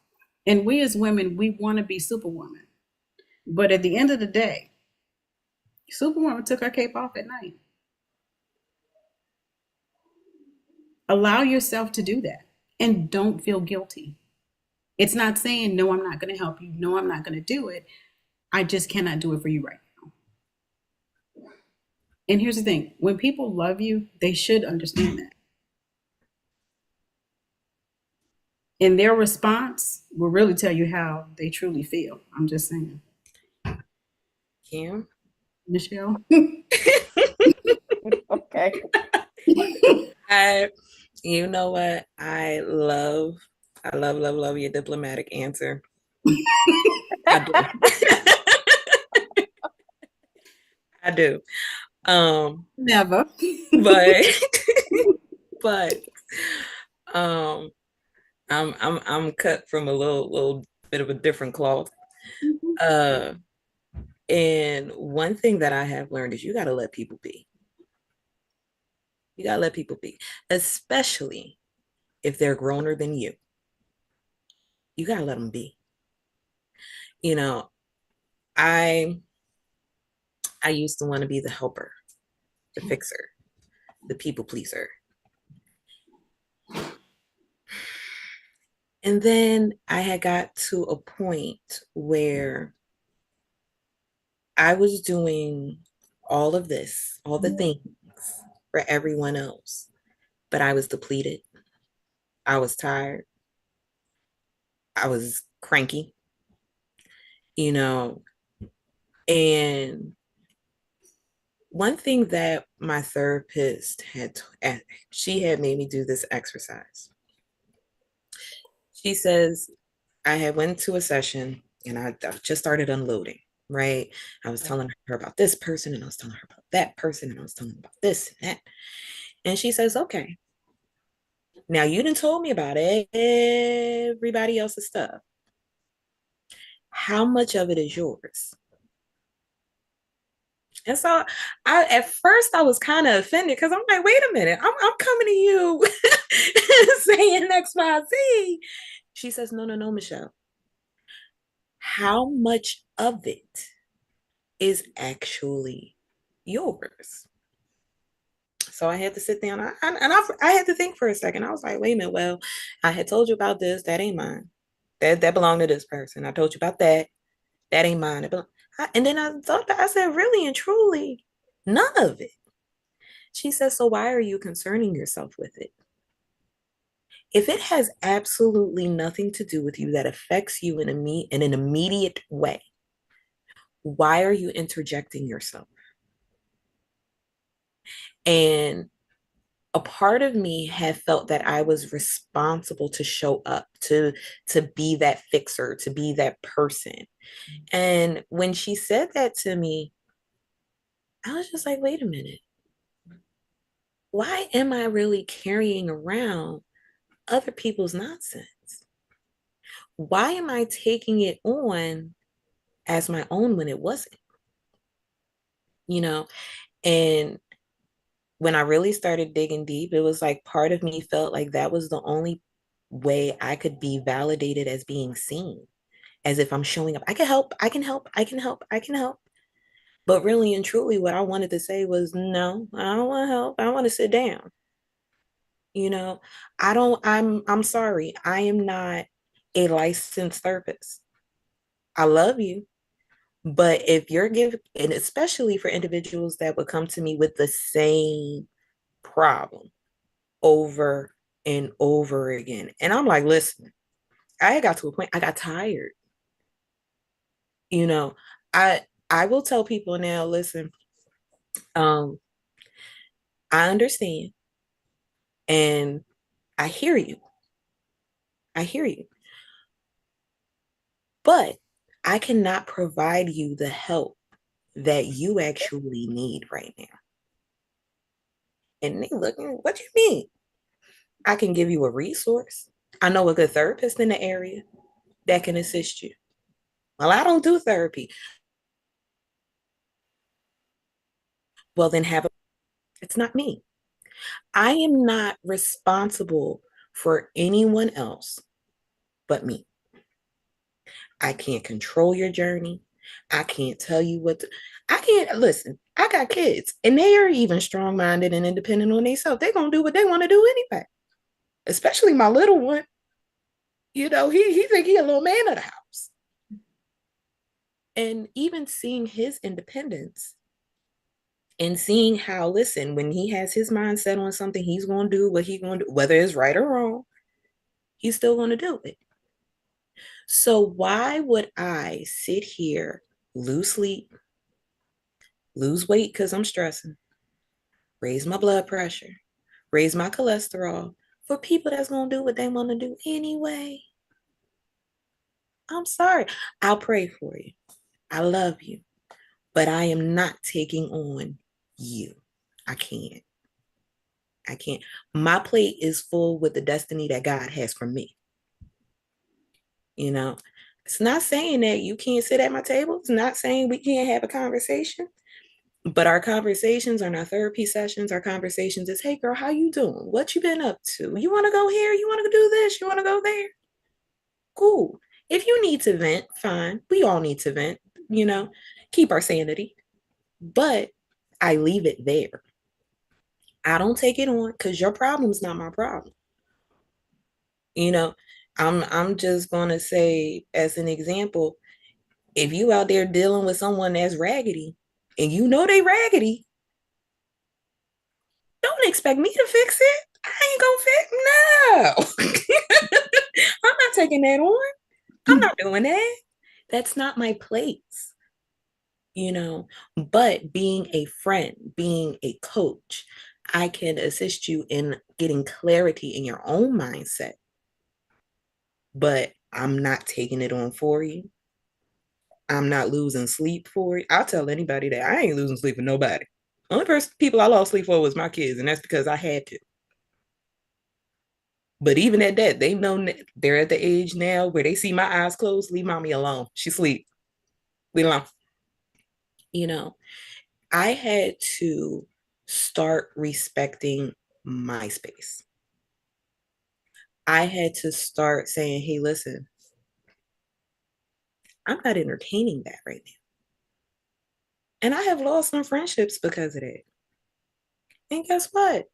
And we as women, we want to be superwoman. But at the end of the day, Superwoman took her cape off at night. Allow yourself to do that and don't feel guilty. It's not saying, no, I'm not going to help you. No, I'm not going to do it. I just cannot do it for you right now. And here's the thing, when people love you, they should understand that. And their response will really tell you how they truly feel. I'm just saying. Kim? Michelle? Okay. I, you know what? I love your diplomatic answer. I do. I do. Never. But but um I'm cut from a little bit of a different cloth. Uh and one thing that I have learned is you gotta let people be. You gotta let people be, especially if they're growner than you. You gotta let them be. You know, I I used to want to be the helper, the fixer, the people pleaser. And then I had got to a point where I was doing all of this, all the things for everyone else, but I was depleted. I was tired. I was cranky, you know. And one thing that my therapist she had made me do this exercise. She says, I had went to a session and I just started unloading, right? I was telling her about this person and I was telling her about that person and I was telling her about this and that. And she says, okay, now you done told me about everybody else's stuff. How much of it is yours? And so at first I was kind of offended because I'm like, wait a minute, I'm coming to you saying XYZ. She says, no, no, no, Michelle. How much of it is actually yours? So I had to sit down I had to think for a second. I was like, wait a minute, well, I had told you about this. That ain't mine. That belonged to this person. I told you about that. That ain't mine. And then I thought that I said, really and truly, none of it. She says, so why are you concerning yourself with it? If it has absolutely nothing to do with you that affects you in an immediate way, why are you interjecting yourself? And a part of me had felt that I was responsible to show up, to be that fixer, to be that person. And when she said that to me, I was just like, wait a minute. Why am I really carrying around other people's nonsense? Why am I taking it on as my own when it wasn't? You know, and when I really started digging deep, it was like part of me felt like that was the only way I could be validated as being seen, as if I'm showing up. I can help, I can help, I can help, I can help. But really and truly, what I wanted to say was, no, I don't want to help. I want to sit down. You know, I'm sorry. I am not a licensed therapist. I love you. But if you're giving, and especially for individuals that would come to me with the same problem over and over again. And I'm like, listen, I got to a point, I got tired. You know, I I will tell people now, listen, um, I understand and I hear you. I hear you. But I cannot provide you the help that you actually need right now. And they looking, what do you mean? I can give you a resource. I know a good therapist in the area that can assist you. Well, I don't do therapy. Well, then have a, it's not me. I am not responsible for anyone else but me. I can't control your journey. I can't tell you what to, I can't listen. I got kids and they are even strong minded and independent on themselves. They're going to do what they want to do anyway, especially my little one. You know, he think he a little man of the house. And even seeing his independence and seeing how, listen, when he has his mind set on something, he's going to do what he's going to do, whether it's right or wrong, he's still going to do it. So why would I sit here, lose sleep, lose weight because I'm stressing, raise my blood pressure, raise my cholesterol for people that's going to do what they want to do anyway? I'm sorry. I'll pray for you. I love you, but I am not taking on you. I can't. I can't. My plate is full with the destiny that God has for me. You know, it's not saying that you can't sit at my table. It's not saying we can't have a conversation. But our conversations on our therapy sessions, our conversations is, hey girl, how you doing? What you been up to? You want to go here? You want to do this? You want to go there? Cool. If you need to vent, fine. We all need to vent, you know, keep our sanity. But I leave it there. I don't take it on because your problem is not my problem. You know, I'm just gonna say as an example, if you out there dealing with someone that's raggedy and you know they raggedy, don't expect me to fix it. I ain't gonna fix no. I'm not taking that on. I'm not doing that. That's not my place, you know. But being a friend, being a coach, I can assist you in getting clarity in your own mindset. But I'm not taking it on for you. I'm not losing sleep for you. I'll tell anybody that I ain't losing sleep for nobody. Only people I lost sleep for was my kids, and that's because I had to. But even at that, they know they're at the age now where they see my eyes closed. Leave mommy alone. She sleep. Leave alone. You know. I had to start respecting my space. I had to start saying, hey, listen, I'm not entertaining that right now. And I have lost some friendships because of that. And guess what?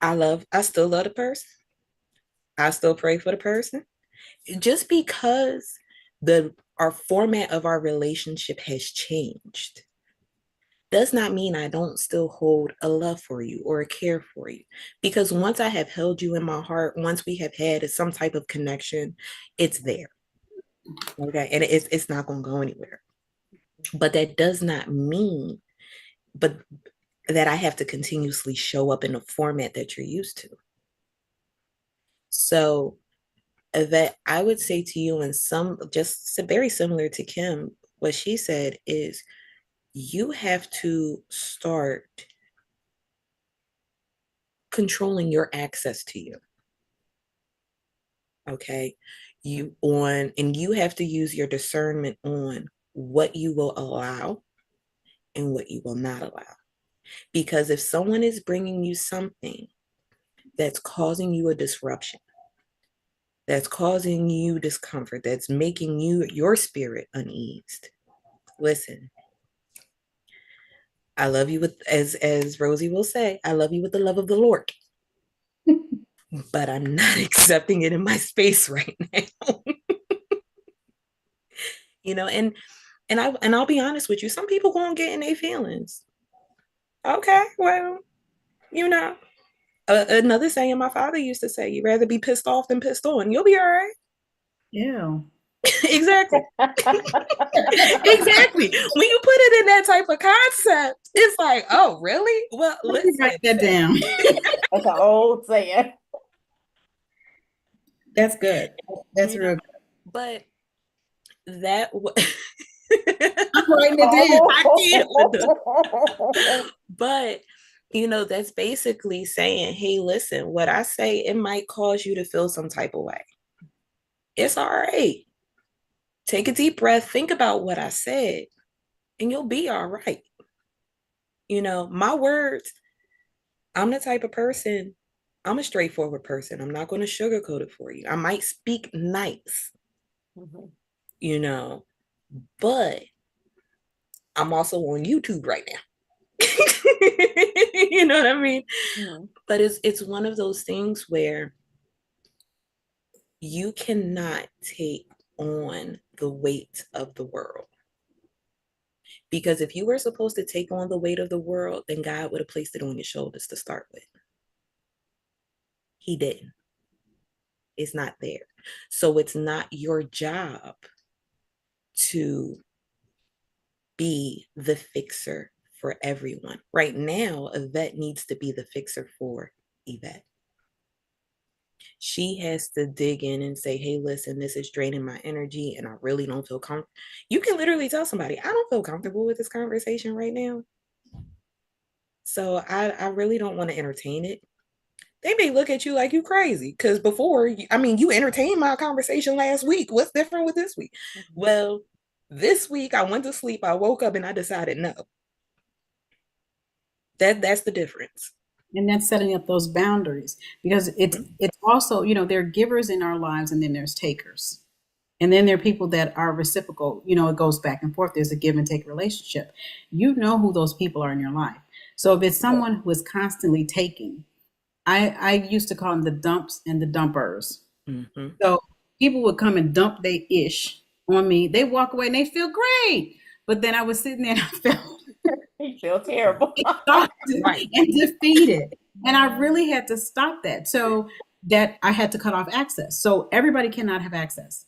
I still love the person. I still pray for the person. Just because the our format of our relationship has changed does not mean I don't still hold a love for you or a care for you. Because once I have held you in my heart, once we have had some type of connection, it's there. Okay. And it's not going to go anywhere. But that does not mean, but that I have to continuously show up in the format that you're used to. So that I would say to you, and some just very similar to Kim, what she said is you have to start controlling your access to you. Okay. And you have to use your discernment on what you will allow and what you will not allow. Because if someone is bringing you something that's causing you a disruption, that's causing you discomfort, that's making your spirit uneased, listen, I love you with, as Rosie will say, I love you with the love of the Lord, but I'm not accepting it in my space right now. And I'll be honest with you, some people gonna get in their feelings. Okay, well, you know, another saying my father used to say, you'd rather be pissed off than pissed on. You'll be all right. Yeah. Exactly. Exactly. When you put it in that type of concept, it's like, oh, really? Well, Let me listen. write that down. That's an old saying. That's good. That's You know, real good. but that I'm writing it down. I can't with the but that's basically saying, hey, listen, what I say, it might cause you to feel some type of way. It's all right. Take a deep breath, think about what I said, and you'll be all right. My words, I'm the type of person, I'm a straightforward person. I'm not going to sugarcoat it for you. I might speak nice, Mhm. but I'm also on YouTube right now. You know what I mean? Mhm. But it's one of those things where you cannot take on the weight of the world. Because if you were supposed to take on the weight of the world, then God would have placed it on your shoulders to start with. He didn't. It's not there. So it's not your job to be the fixer for everyone. Right now, Yvette needs to be the fixer for Yvette. She has to dig in and say, hey, listen, this is draining my energy and I really don't feel comfortable. You can literally tell somebody, I don't feel comfortable with this conversation right now. So I really don't want to entertain it. They may look at you like you crazy because before, you entertained my conversation last week. What's different with this week? Mhm. Well, this week I went to sleep, I woke up and I decided no. That's the difference. And that's setting up those boundaries because it's also, there are givers in our lives and then there's takers. And then there are people that are reciprocal, it goes back and forth. There's a give and take relationship. You know who those people are in your life. So if it's someone who is constantly taking, I used to call them the dumps and the dumpers. Mm-hmm. So people would come and dump they ish on me. They walk away and they feel great. But then I was sitting there and I felt You feel terrible. exhausted Right. and defeated. And I really had to stop that. So that I had to cut off access. So everybody cannot have access,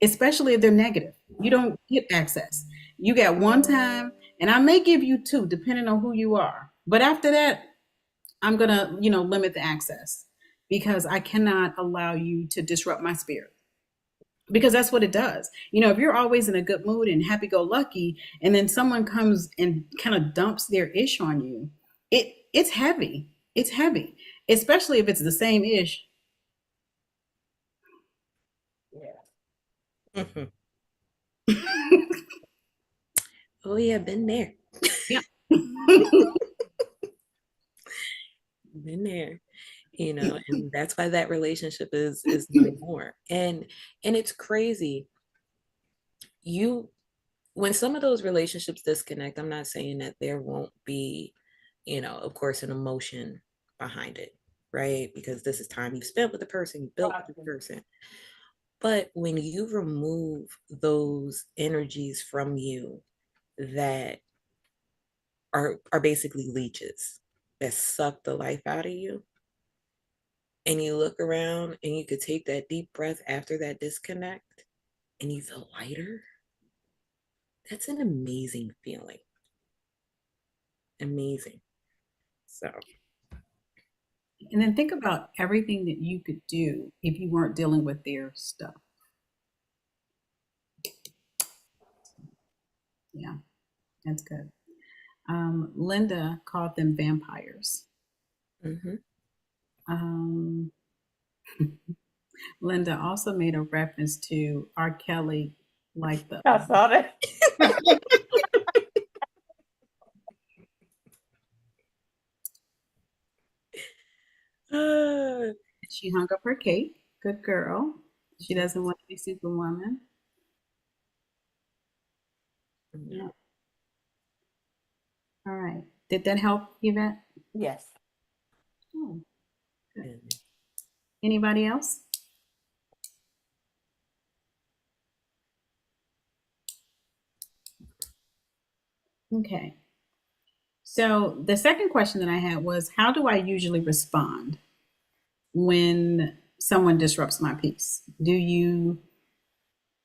especially if they're negative. You don't get access. You get one time, and I may give you two, depending on who you are. But after that, I'm gonna, limit the access because I cannot allow you to disrupt my spirit. Because that's what it does. If you're always in a good mood and happy go lucky, and then someone comes and kind of dumps their ish on you, it's heavy. It's heavy, especially if it's the same ish. Yeah. Mm-hmm. Oh yeah, been there. Yeah. Been there, and that's why that relationship is no more. And it's crazy. You when some of those relationships disconnect, I'm not saying that there won't be, of course, an emotion behind it, right? Because this is time you've spent with the person, you built with the person. But when you remove those energies from you that are basically leeches that suck the life out of you, and you look around and you could take that deep breath after that disconnect and you feel lighter, that's an amazing feeling. Amazing. So, And then think about everything that you could do if you weren't dealing with their stuff. Yeah, that's good. Linda called them vampires. mm-hmm. Um, Linda also made a reference to R. Kelly, like the. I saw that. She hung up her cape. Good girl. She doesn't want to be Superwoman. Yeah. All right. Did that help, Yvette? Yes. Oh, good. And Anybody else? Okay. So the second question that I had was, how do I usually respond when someone disrupts my peace?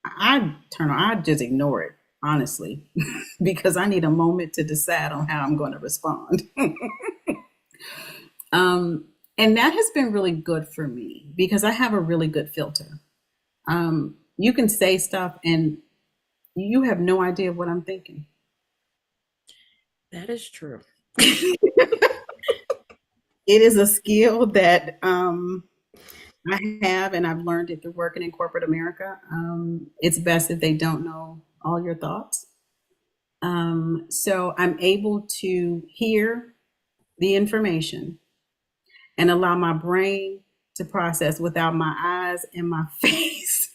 I just ignore it, honestly, because I need a moment to decide on how I'm going to respond. um, and that has been really good for me because I have a really good filter. You can say stuff and you have no idea what I'm thinking. that is true. It is a skill that I have, and I've learned it through working in corporate America. It's best if they don't know all your thoughts. So I'm able to hear the information and allow my brain to process without my eyes and my face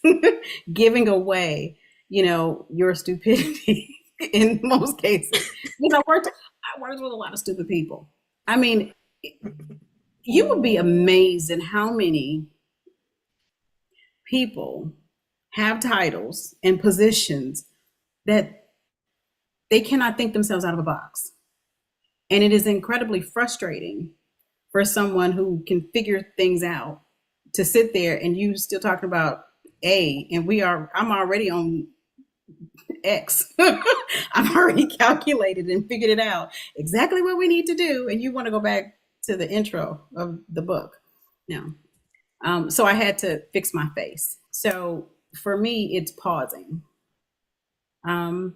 giving away, your stupidity in most cases. Because I worked with a lot of stupid people. I mean, you would be amazed at how many people have titles and positions that they cannot think themselves out of a box. And it is incredibly frustrating for someone who can figure things out to sit there and you still talking about A and I'm already on X. I've already calculated and figured it out exactly what we need to do. And you want to go back to the intro of the book. No. So I had to fix my face. So for me, it's pausing. How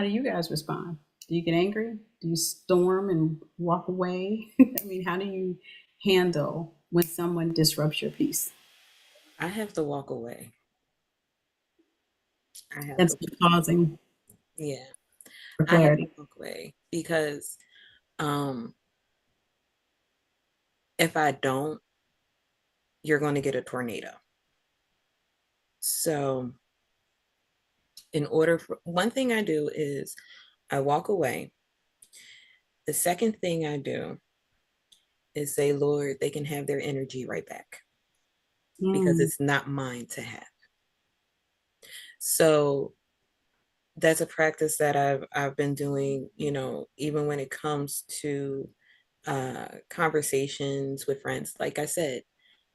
do you guys respond? Do you get angry? Do you storm and walk away? I mean, how do you handle when someone disrupts your peace? I have to walk away. I have That's to, pausing yeah, for I have to clarity. walk away because um, if I don't, you're going to get a tornado. So, one thing I do is I walk away. The second thing I do is say, Lord, they can have their energy right back because Mm, it's not mine to have. So that's a practice that I've been doing, even when it comes to conversations with friends. Like I said,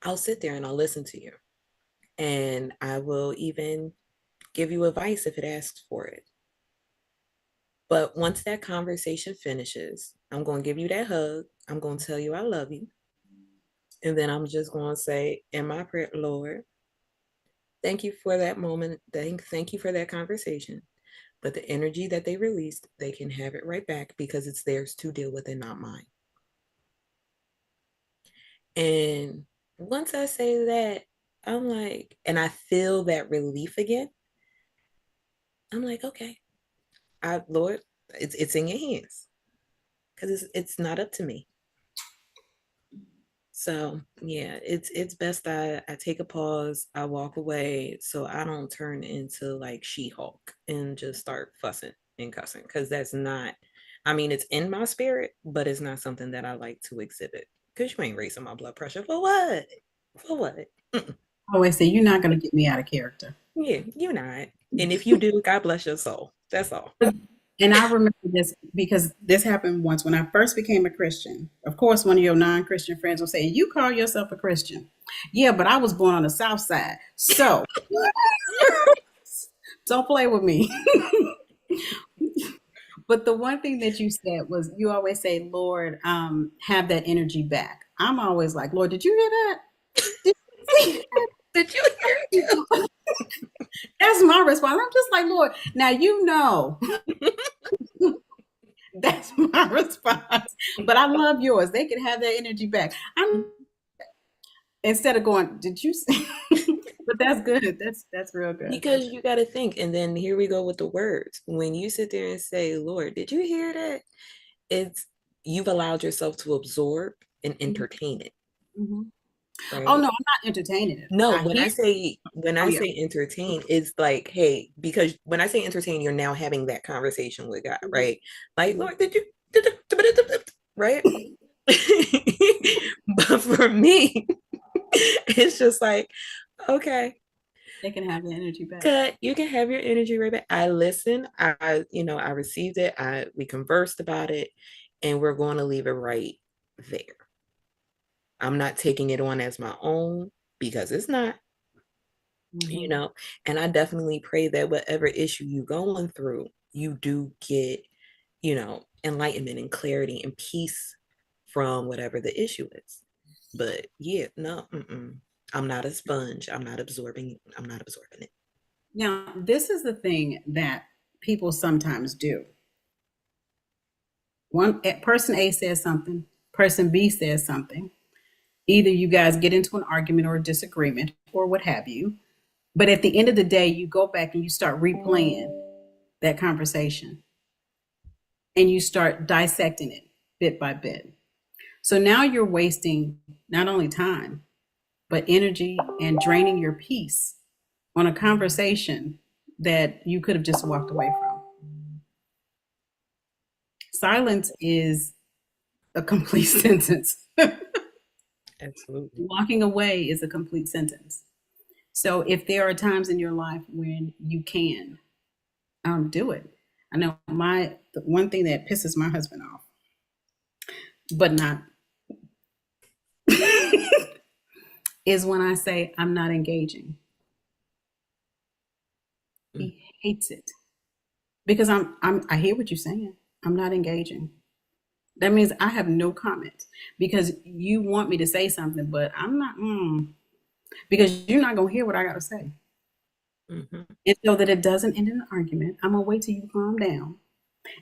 I'll sit there and I'll listen to you. And I will even give you advice if it asks for it. But once that conversation finishes, I'm going to give you that hug. I'm going to tell you I love you. And then I'm just going to say, in my prayer, Lord, thank you for that moment. Thank you for that conversation. But the energy that they released, they can have it right back because it's theirs to deal with and not mine. And once I say that, I'm like, and I feel that relief again. I'm like, okay, Lord, It's in your hands because it's not up to me. So yeah, it's best I take a pause, I walk away so I don't turn into like She-Hulk and just start fussing and cussing because that's not, I mean, it's in my spirit, but it's not something that I like to exhibit. Because you ain't raising my blood pressure for what? For what? Mm-mm. I always say, you're not going to get me out of character. Yeah, you're not. And if you do, God bless your soul. That's all. And I remember this because this happened once when I first became a Christian. Of course, one of your non-Christian friends will say, "You call yourself a Christian?" Yeah, but I was born on the South Side, so don't play with me. But the one thing that you said was you always say, "Lord, have that energy back." I'm always like, "Lord, did you hear that? Did you see Did you hear that?" That's my response. I'm just like, Lord, now you know. That's my response. But I love yours. They can have their energy back. I'm instead of going, did you say? But that's good. That's real good. because you got to think, and then here we go with the words. When you sit there and say, Lord, did you hear that? It's you've allowed yourself to absorb and entertain it, Mm-hmm. Oh right? no, I'm not entertaining it. No, I hear. when Oh I yeah. say entertain, it's like, hey, because when I say entertain, you're now having that conversation with God, Mm-hmm. right? Like, Mm-hmm. Lord, did you right? But for me, it's just like, okay, They can have their energy back. good. You can have your energy right back. I listened. I received it. We conversed about it, and we're going to leave it right there. I'm not taking it on as my own because it's not, you Mm-hmm. know. And I definitely pray that whatever issue you're going through, you do get, enlightenment and clarity and peace from whatever the issue is. But yeah, no, I'm not a sponge. I'm not absorbing it. Now, this is the thing that people sometimes do. Person A says something, person B says something. Either you guys get into an argument or a disagreement or what have you. But at the end of the day, you go back and you start replaying that conversation and you start dissecting it bit by bit. So now you're wasting not only time, but energy and draining your peace on a conversation that you could have just walked away from. Silence is a complete sentence. Absolutely. Walking away is a complete sentence. So if there are times in your life when you can do it. I know the one thing that pisses my husband off, but not is when I say I'm not engaging. Mm. He hates it because I hear what you're saying. I'm not engaging. That means I have no comment because you want me to say something, but I'm not because you're not gonna hear what I gotta say. Mhm. And so that it doesn't end in an argument, I'm gonna wait till you calm down,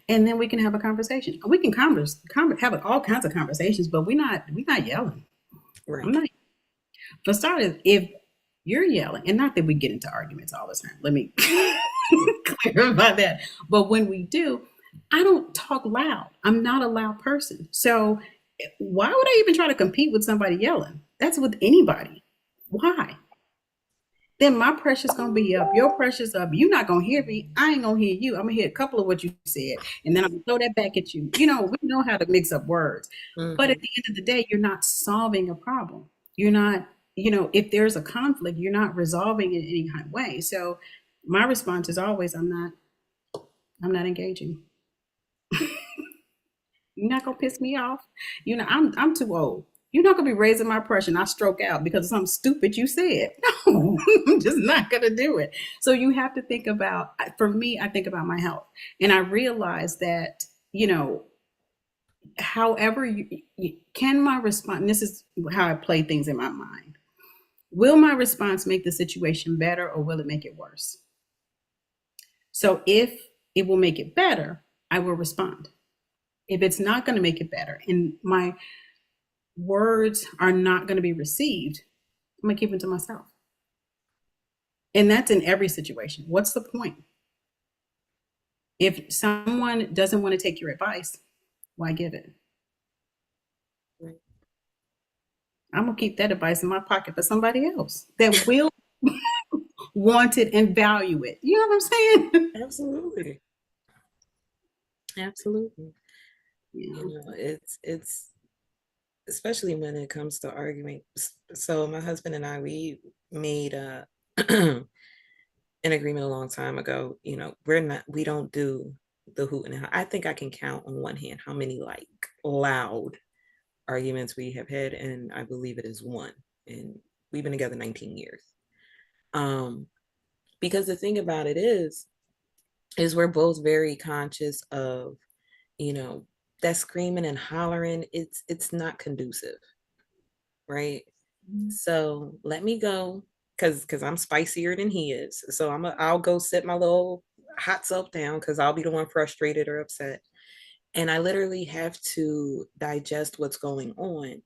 and then we can have a conversation. We can have all kinds of conversations, but we're not yelling. I'm Right. not. For starters, if you're yelling, and not that we get into arguments all the time, let me clarify that. But when we do, I don't talk loud. I'm not a loud person. So why would I even try to compete with somebody yelling? That's with anybody. Why? Then my pressure's gonna be up. Your pressure's up. You're not gonna hear me. I ain't gonna hear you. I'm gonna hear a couple of what you said, and then I'm gonna throw that back at you. We know how to mix up words. But at Mhm. the end of the day, you're not solving a problem. You're not, if there's a conflict, you're not resolving it in any kind of way. So my response is always, I'm not engaging. You're not gonna piss me off. I'm too old. You're not gonna be raising my pressure and I stroke out because of something stupid you said. No, I'm just not gonna do it. So you have to think about, for me, I think about my health. And I realize that, however can my response, and this is how I play things in my mind. Will my response make the situation better or will it make it worse? So if it will make it better, I will respond. If it's not going to make it better and my words are not going to be received, I'm going to keep it to myself. And that's in every situation. What's the point? If someone doesn't want to take your advice, why give it? Right. I'm gonna keep that advice in my pocket for somebody else that will want it and value it. You know what I'm saying? Absolutely. Absolutely. Yeah. It's especially when it comes to arguing. So my husband and I, we made an agreement a long time ago. We don't do the hoot and I think I can count on one hand how many like loud arguments we have had, and I believe it is one. And we've been together 19 years. Um, because the thing about it is we're both very conscious of, you know, that screaming and hollering, it's not conducive, right? So let me go, because I'm spicier than he is. So I'll go sit my little hot self down because I'll be the one frustrated or upset. And I literally have to digest what's going on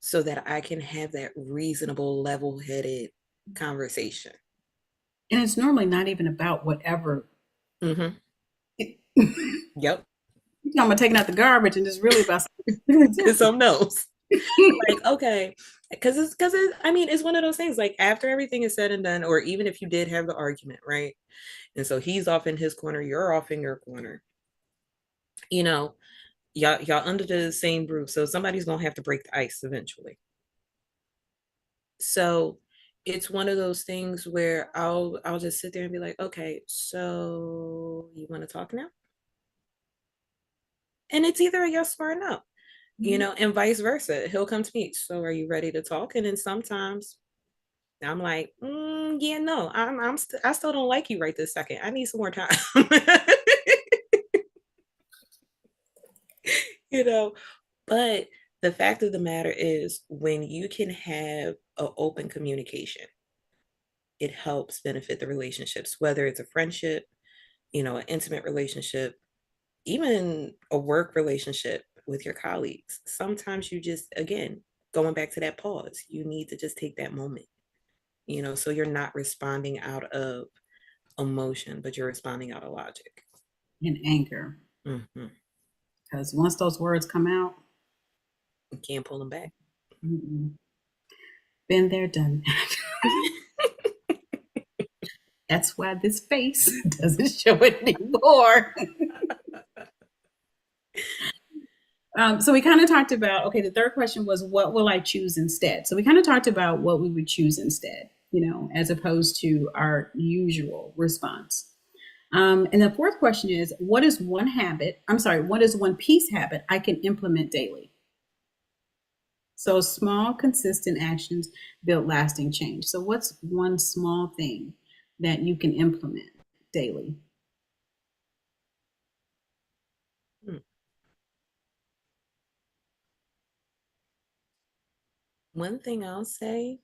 so that I can have that reasonable, level-headed conversation. And it's normally not even about whatever. Mm-hmm. Yep. I'm gonna taking out the garbage, and it's really about It's something else. Like, okay, I mean, it's one of those things, like after everything is said and done, or even if you did have the argument, right? And so he's off in his corner, you're off in your corner. You know, y'all under the same roof, so somebody's gonna have to break the ice eventually. So it's one of those things where I'll just sit there and be like, okay, so you want to talk now? And it's either a yes or a no, and vice versa. He'll come to me. So are you ready to talk? And then sometimes I'm like, yeah, no, I still don't like you right this second. I need some more time. you know, but the fact of the matter is when you can have an open communication, it helps benefit the relationships, whether it's a friendship, an intimate relationship, even a work relationship with your colleagues. Sometimes you just, again, going back to that pause, you need to just take that moment, so you're not responding out of emotion, but you're responding out of logic. in anger. Mm-hmm. Because once those words come out, You can't pull them back. mm-mm. Been there, done that. That's why this face doesn't show it anymore. So we kind of talked about, okay, the third question was, what will I choose instead? So we kind of talked about what we would choose instead, as opposed to our usual response. And the fourth question is, what is one piece habit I can implement daily? So small, consistent actions build lasting change. So what's one small thing that you can implement daily? Hmm. One thing I'll say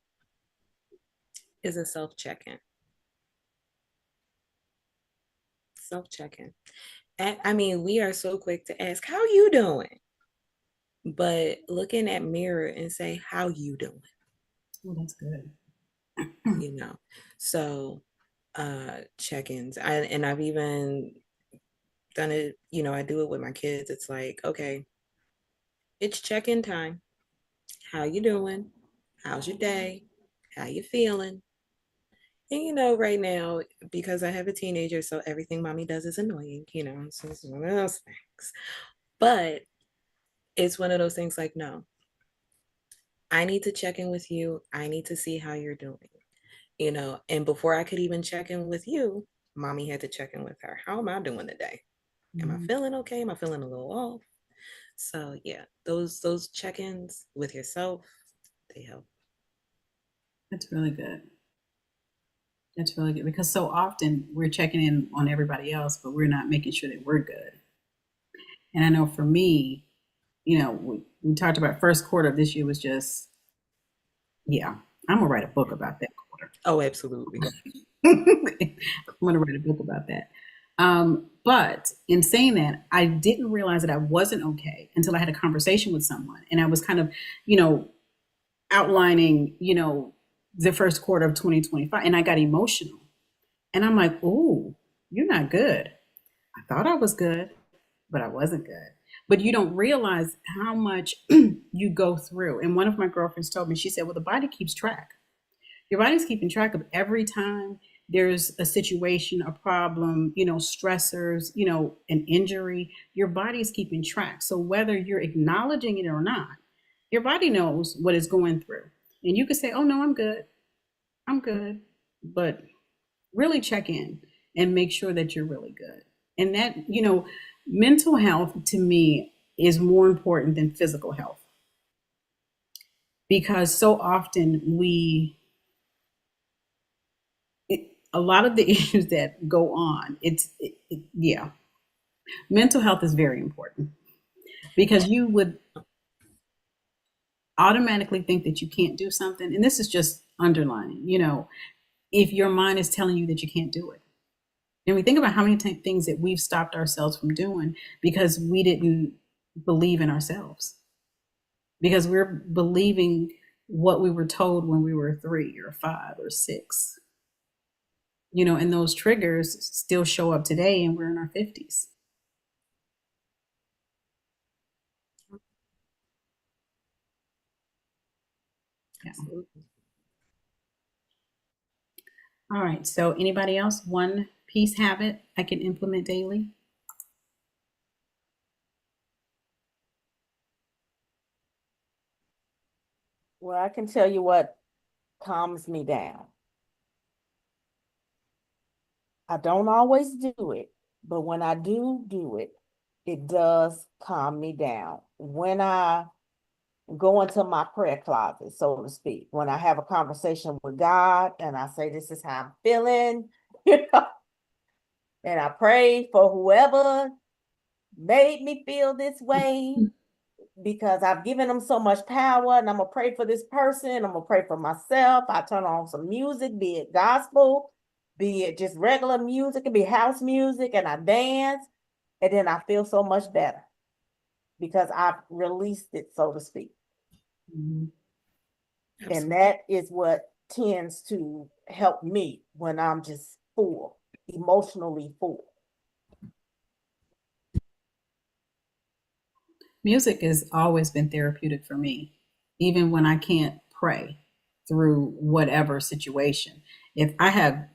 is a self-check-in. Self-check-in. I mean, we are so quick to ask, how you doing? But look in that mirror and say, how you doing? Oh, that's good. You know, so check-ins. And I've even done it, I do it with my kids. It's like, okay, it's check-in time. How you doing? How's your day? How you feeling? And right now, because I have a teenager, so everything mommy does is annoying, so it's one of those things. But it's one of those things like, no, I need to check in with you. I need to see how you're doing, and before I could even check in with you, mommy had to check in with her. How am I doing today? Am I feeling okay? Am I feeling a little off? So yeah, those check-ins with yourself, they help. That's really good. That's really good because so often we're checking in on everybody else, but we're not making sure that we're good. And I know for me, we talked about first quarter of this year was just, yeah, I'm gonna write a book about that quarter. Oh, absolutely. I'm gonna write a book about that. But in saying that, I didn't realize that I wasn't okay until I had a conversation with someone, and I was kind of, outlining, the first quarter of 2025, and I got emotional, and I'm like, "Oh, you're not good." I thought I was good, but I wasn't good. But you don't realize how much you go through. And one of my girlfriends told me, she said, well, the body keeps track. Your body's keeping track of every time there's a situation, a problem, stressors, an injury. Your body's keeping track. So whether you're acknowledging it or not, your body knows what it's going through. And you could say, oh, no, I'm good. I'm good. But really check in and make sure that you're really good. And that, mental health to me is more important than physical health because so often a lot of the issues that go on, yeah, mental health is very important because you would automatically think that you can't do something. And this is just underlining, if your mind is telling you that you can't do it. And we think about how many things that we've stopped ourselves from doing because we didn't believe in ourselves, because we're believing what we were told when we were 3 or 5 or 6. And those triggers still show up today and we're in our 50s. Yeah. Absolutely. All right. So anybody else? One piece habit I can implement daily? Well, I can tell you what calms me down. I don't always do it, but when I do it, it does calm me down. When I go into my prayer closet, so to speak, when I have a conversation with God and I say, this is how I'm feeling, and I pray for whoever made me feel this way because I've given them so much power, and I'm gonna pray for this person. I'm gonna pray for myself. I turn on some music, be it gospel, be it just regular music, it could be house music, and I dance, and then I feel so much better because I've released it, so to speak. Mhm. And that is what tends to help me when I'm just full, emotionally full. Music has always been therapeutic for me, even when I can't pray through whatever situation. If I have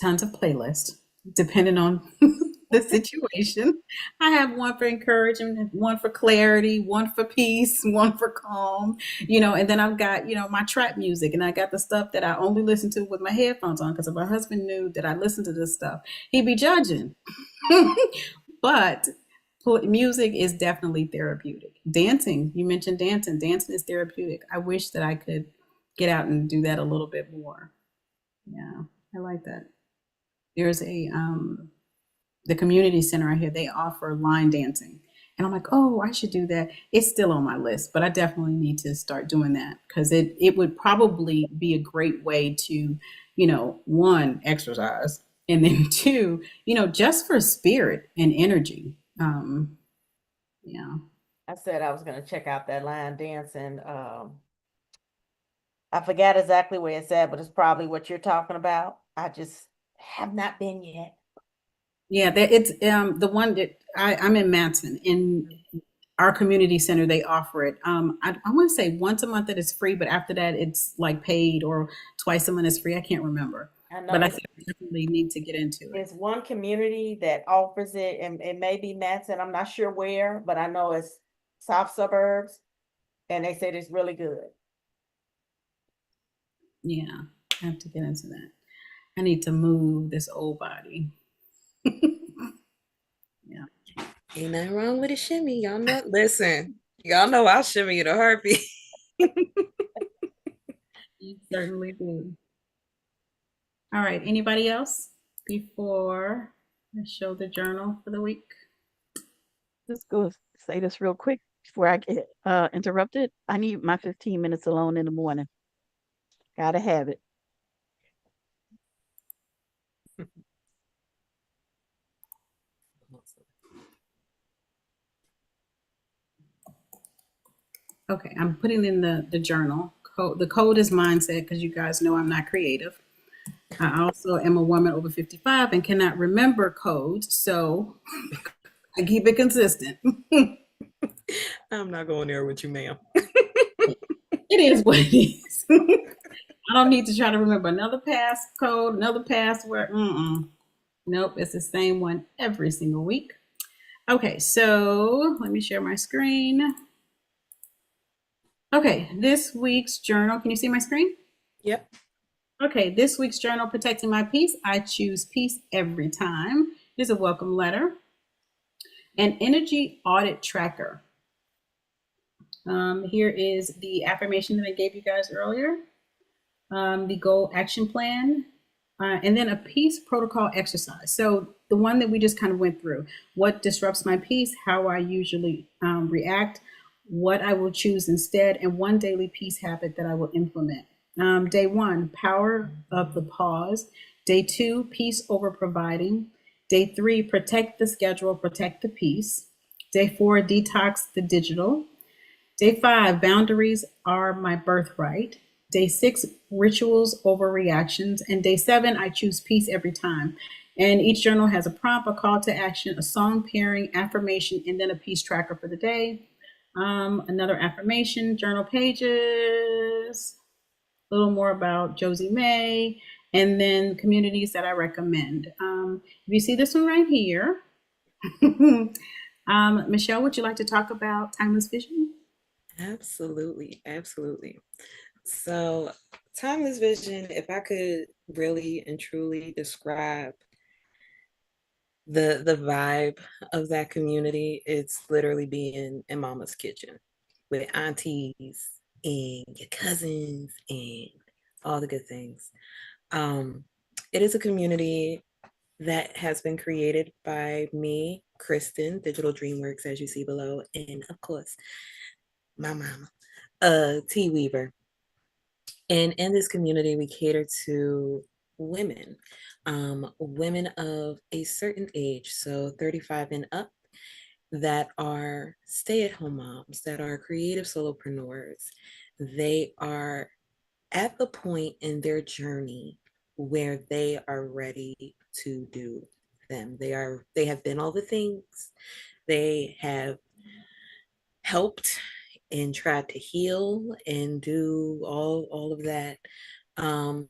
tons of playlists, depending on the situation, I have one for encouragement, one for clarity, one for peace, one for calm, and then I've got, my trap music, and I got the stuff that I only listen to with my headphones on because if my husband knew that I listened to this stuff, he'd be judging. But music is definitely therapeutic. Dancing, you mentioned dancing. Dancing is therapeutic. I wish that I could get out and do that a little bit more. Yeah, I like that. There's the community center out here. They offer line dancing, and I'm like, oh, I should do that. It's still on my list, but I definitely need to start doing that because it would probably be a great way to, one, exercise, and then two, just for spirit and energy. Yeah. I said I was going to check out that line dancing. I forgot exactly where it's at, but it's probably what you're talking about. I just have not been yet. Yeah, it's the one that I'm in Matson in our community center. They offer it. I want to say once a month that it's free, but after that it's like paid, or twice a month is free. I can't remember, I know but I think I definitely need to get into it. there's one community that offers it, and it may be Matson. I'm not sure where, but I know it's South Suburbs, and they said it's really good. Yeah, I have to get into that. I need to move this old body. Yeah, Ain't nothing wrong with a shimmy. Y'all know. Listen, y'all know I'll shimmy in a heartbeat. you certainly do. All right, anybody else before I show the journal for the week? Just go say this real quick before I get interrupted. I need my 15 minutes alone in the morning. Gotta have it. Okay, I'm putting in the journal. The code is mindset because you guys know I'm not creative. I also am a woman over 55 and cannot remember codes, so I keep it consistent. I'm not going there with you, ma'am. It is what it is. I don't need to try to remember another passcode, another password. Nope, it's the same one every single week. Okay, so let me share my screen. Okay, this week's journal. Can you see my screen? Yep. Okay, this week's journal, Protecting My Peace. I choose peace every time. Here's a welcome letter. An energy audit tracker. Here is the affirmation that I gave you guys earlier, the goal action plan, and then a peace protocol exercise. So the one that we just kind of went through, what disrupts my peace, how I usually react, what I will choose instead, and one daily peace habit that I will implement. Day 1, power of the pause. Day 2, peace over providing. Day 3, protect the schedule, protect the peace. Day 4, detox the digital. Day 5, boundaries are my birthright. Day 6, rituals over reactions. And day 7, I choose peace every time. And each journal has a prompt, a call to action, a song pairing, affirmation, and then a peace tracker for the day. Another affirmation, journal pages, a little more about Josie May, and then communities that I recommend. If you see this one right here, Michelle, would you like to talk about Timeless Vision? Absolutely. Absolutely. So, timeless vision, if I could really and truly describe the vibe of that community, it's literally being in mama's kitchen with aunties and your cousins and all the good things. Um, it is a community that has been created by me, Kristen, Digital Dreamworks, as you see below, and of course, my mama, T Weaver. And in this community, we cater to women, women of a certain age, so 35 and up, that are stay at home moms, that are creative solopreneurs. They are at the point in their journey where they are ready to do them. They have been all the things. They have helped and tried to heal and do all of that, um,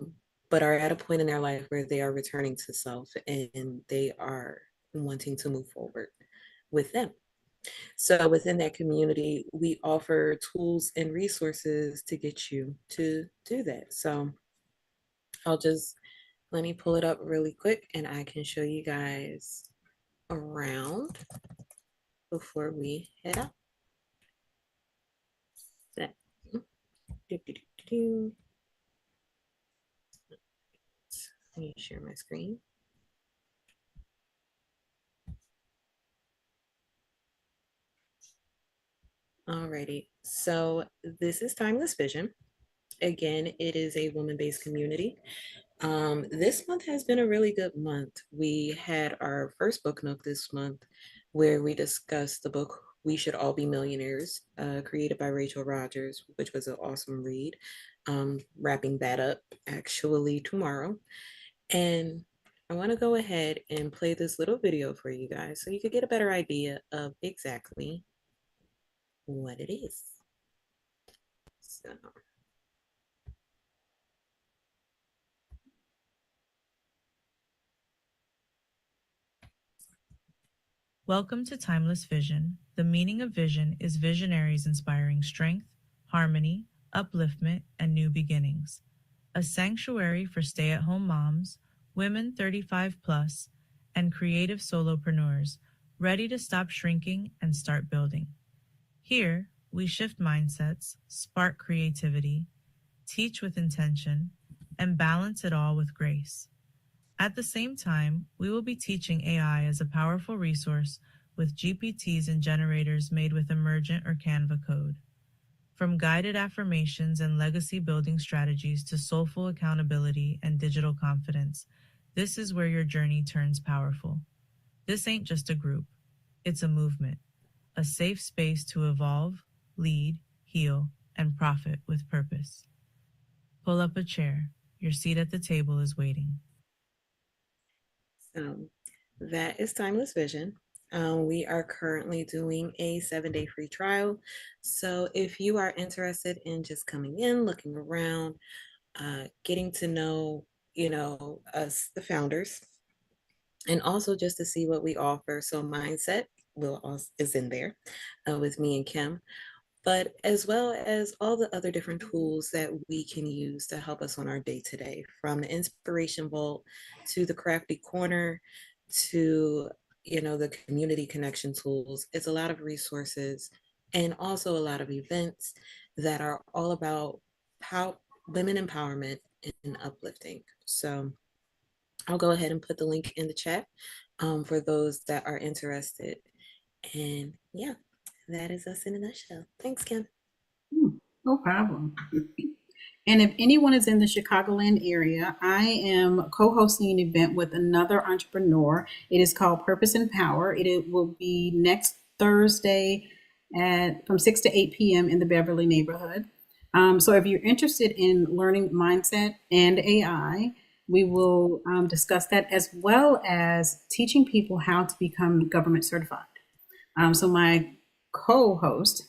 but are at a point in their life where they are returning to self and they are wanting to move forward with them. So within that community, we offer tools and resources to get you to do that. So I'll just let me pull it up really quick and I can show you guys around before we head out. Let me share my screen. Alrighty, so this is Timeless Vision. Again, it is a woman-based community. This month has been a really good month. We had our first book nook this month where we discussed the book We Should All Be Millionaires, created by Rachel Rogers, which was an awesome read. Wrapping that up actually tomorrow. And I want to go ahead and play this little video for you guys so you could get a better idea of exactly what it is. So. Welcome to Timeless Vision. The meaning of vision is visionaries inspiring strength, harmony, upliftment, and new beginnings. A sanctuary for stay-at-home moms, women 35 plus, and creative solopreneurs ready to stop shrinking and start building. Here, we shift mindsets, spark creativity, teach with intention, and balance it all with grace. At the same time, we will be teaching AI as a powerful resource with GPTs and generators made with Emergent or Canva code. From guided affirmations and legacy building strategies to soulful accountability and digital confidence, this is where your journey turns powerful. This ain't just a group, it's a movement, a safe space to evolve, lead, heal, and profit with purpose. Pull up a chair, Your seat at the table is waiting. So that is Timeless Vision. We are currently doing a 7-day free trial. So if you are interested in just coming in, looking around, getting to know, us, the founders, and also just to see what we offer. So mindset is in there with me and Kim, but as well as all the other different tools that we can use to help us on our day to day, from the inspiration vault to the crafty corner to the community connection tools. It's a lot of resources and also a lot of events that are all about how women empowerment and uplifting. So I'll go ahead and put the link in the chat for those that are interested. And yeah, that is us in a nutshell. Thanks, Kim. No problem. And if anyone is in the Chicagoland area, I am co-hosting an event with another entrepreneur. It is called Purpose and Power. It will be next Thursday from 6 to 8 p.m. in the Beverly neighborhood. So if you're interested in learning mindset and AI, we will discuss that, as well as teaching people how to become government certified. So my co-host,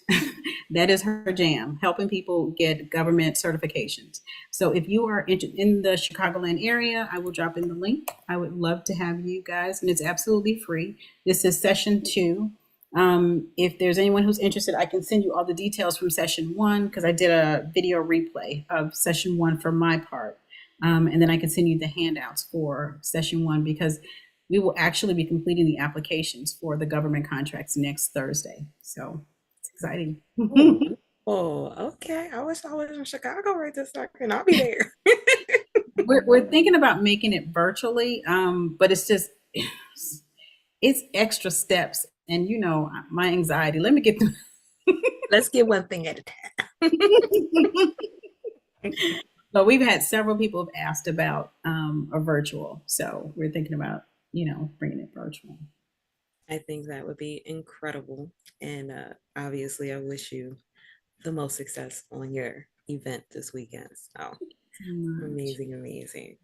that is her jam, helping people get government certifications. So if you are in the Chicagoland area, I will drop in the link. I would love to have you guys, and it's absolutely free. This is session 2. If there's anyone who's interested, I can send you all the details from session 1, because I did a video replay of session 1 for my part. And then I can send you the handouts for session 1, because we will actually be completing the applications for the government contracts next Thursday. So it's exciting. Oh, okay. I wish I was in Chicago right this second. I'll be there. We're thinking about making it virtually, but it's just, it's extra steps. And my anxiety. Let me get through. Let's get one thing at a time. But we've had several people have asked about a virtual. So we're thinking about, bringing it virtual. I think that would be incredible. And obviously, I wish you the most success on your event this weekend. So amazing, amazing.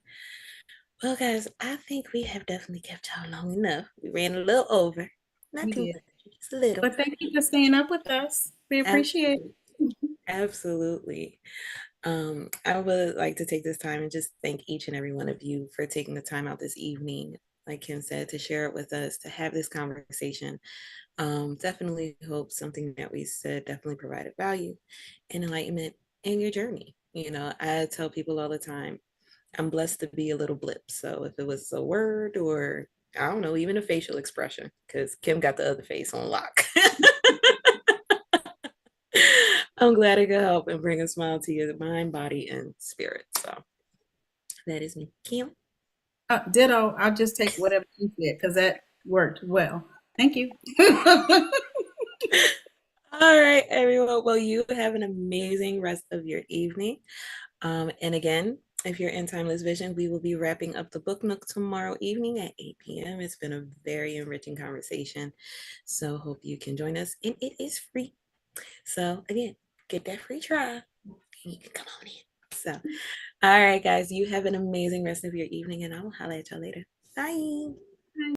Well, guys, I think we have definitely kept y'all long enough. We ran a little over, not too much, just a little. But thank you for staying up with us. We appreciate it. Absolutely. I would like to take this time and just thank each and every one of you for taking the time out this evening, like Kim said, to share it with us, to have this conversation. Definitely hope something that we said definitely provided value and enlightenment in your journey. I tell people all the time, I'm blessed to be a little blip. So if it was a word or I don't know, even a facial expression, because Kim got the other face on lock. I'm glad it could help and bring a smile to your mind, body, and spirit. So that is me, Kim. Ditto. I'll just take whatever you said, because that worked well. Thank you. All right, everyone. Well, you have an amazing rest of your evening. And again, if you're in Timeless Vision, we will be wrapping up the book nook tomorrow evening at 8 p.m. It's been a very enriching conversation. So hope you can join us. And it is free. So again, get that free trial and you can come on in. So, all right, guys, you have an amazing rest of your evening, and I will holler at y'all later. Bye.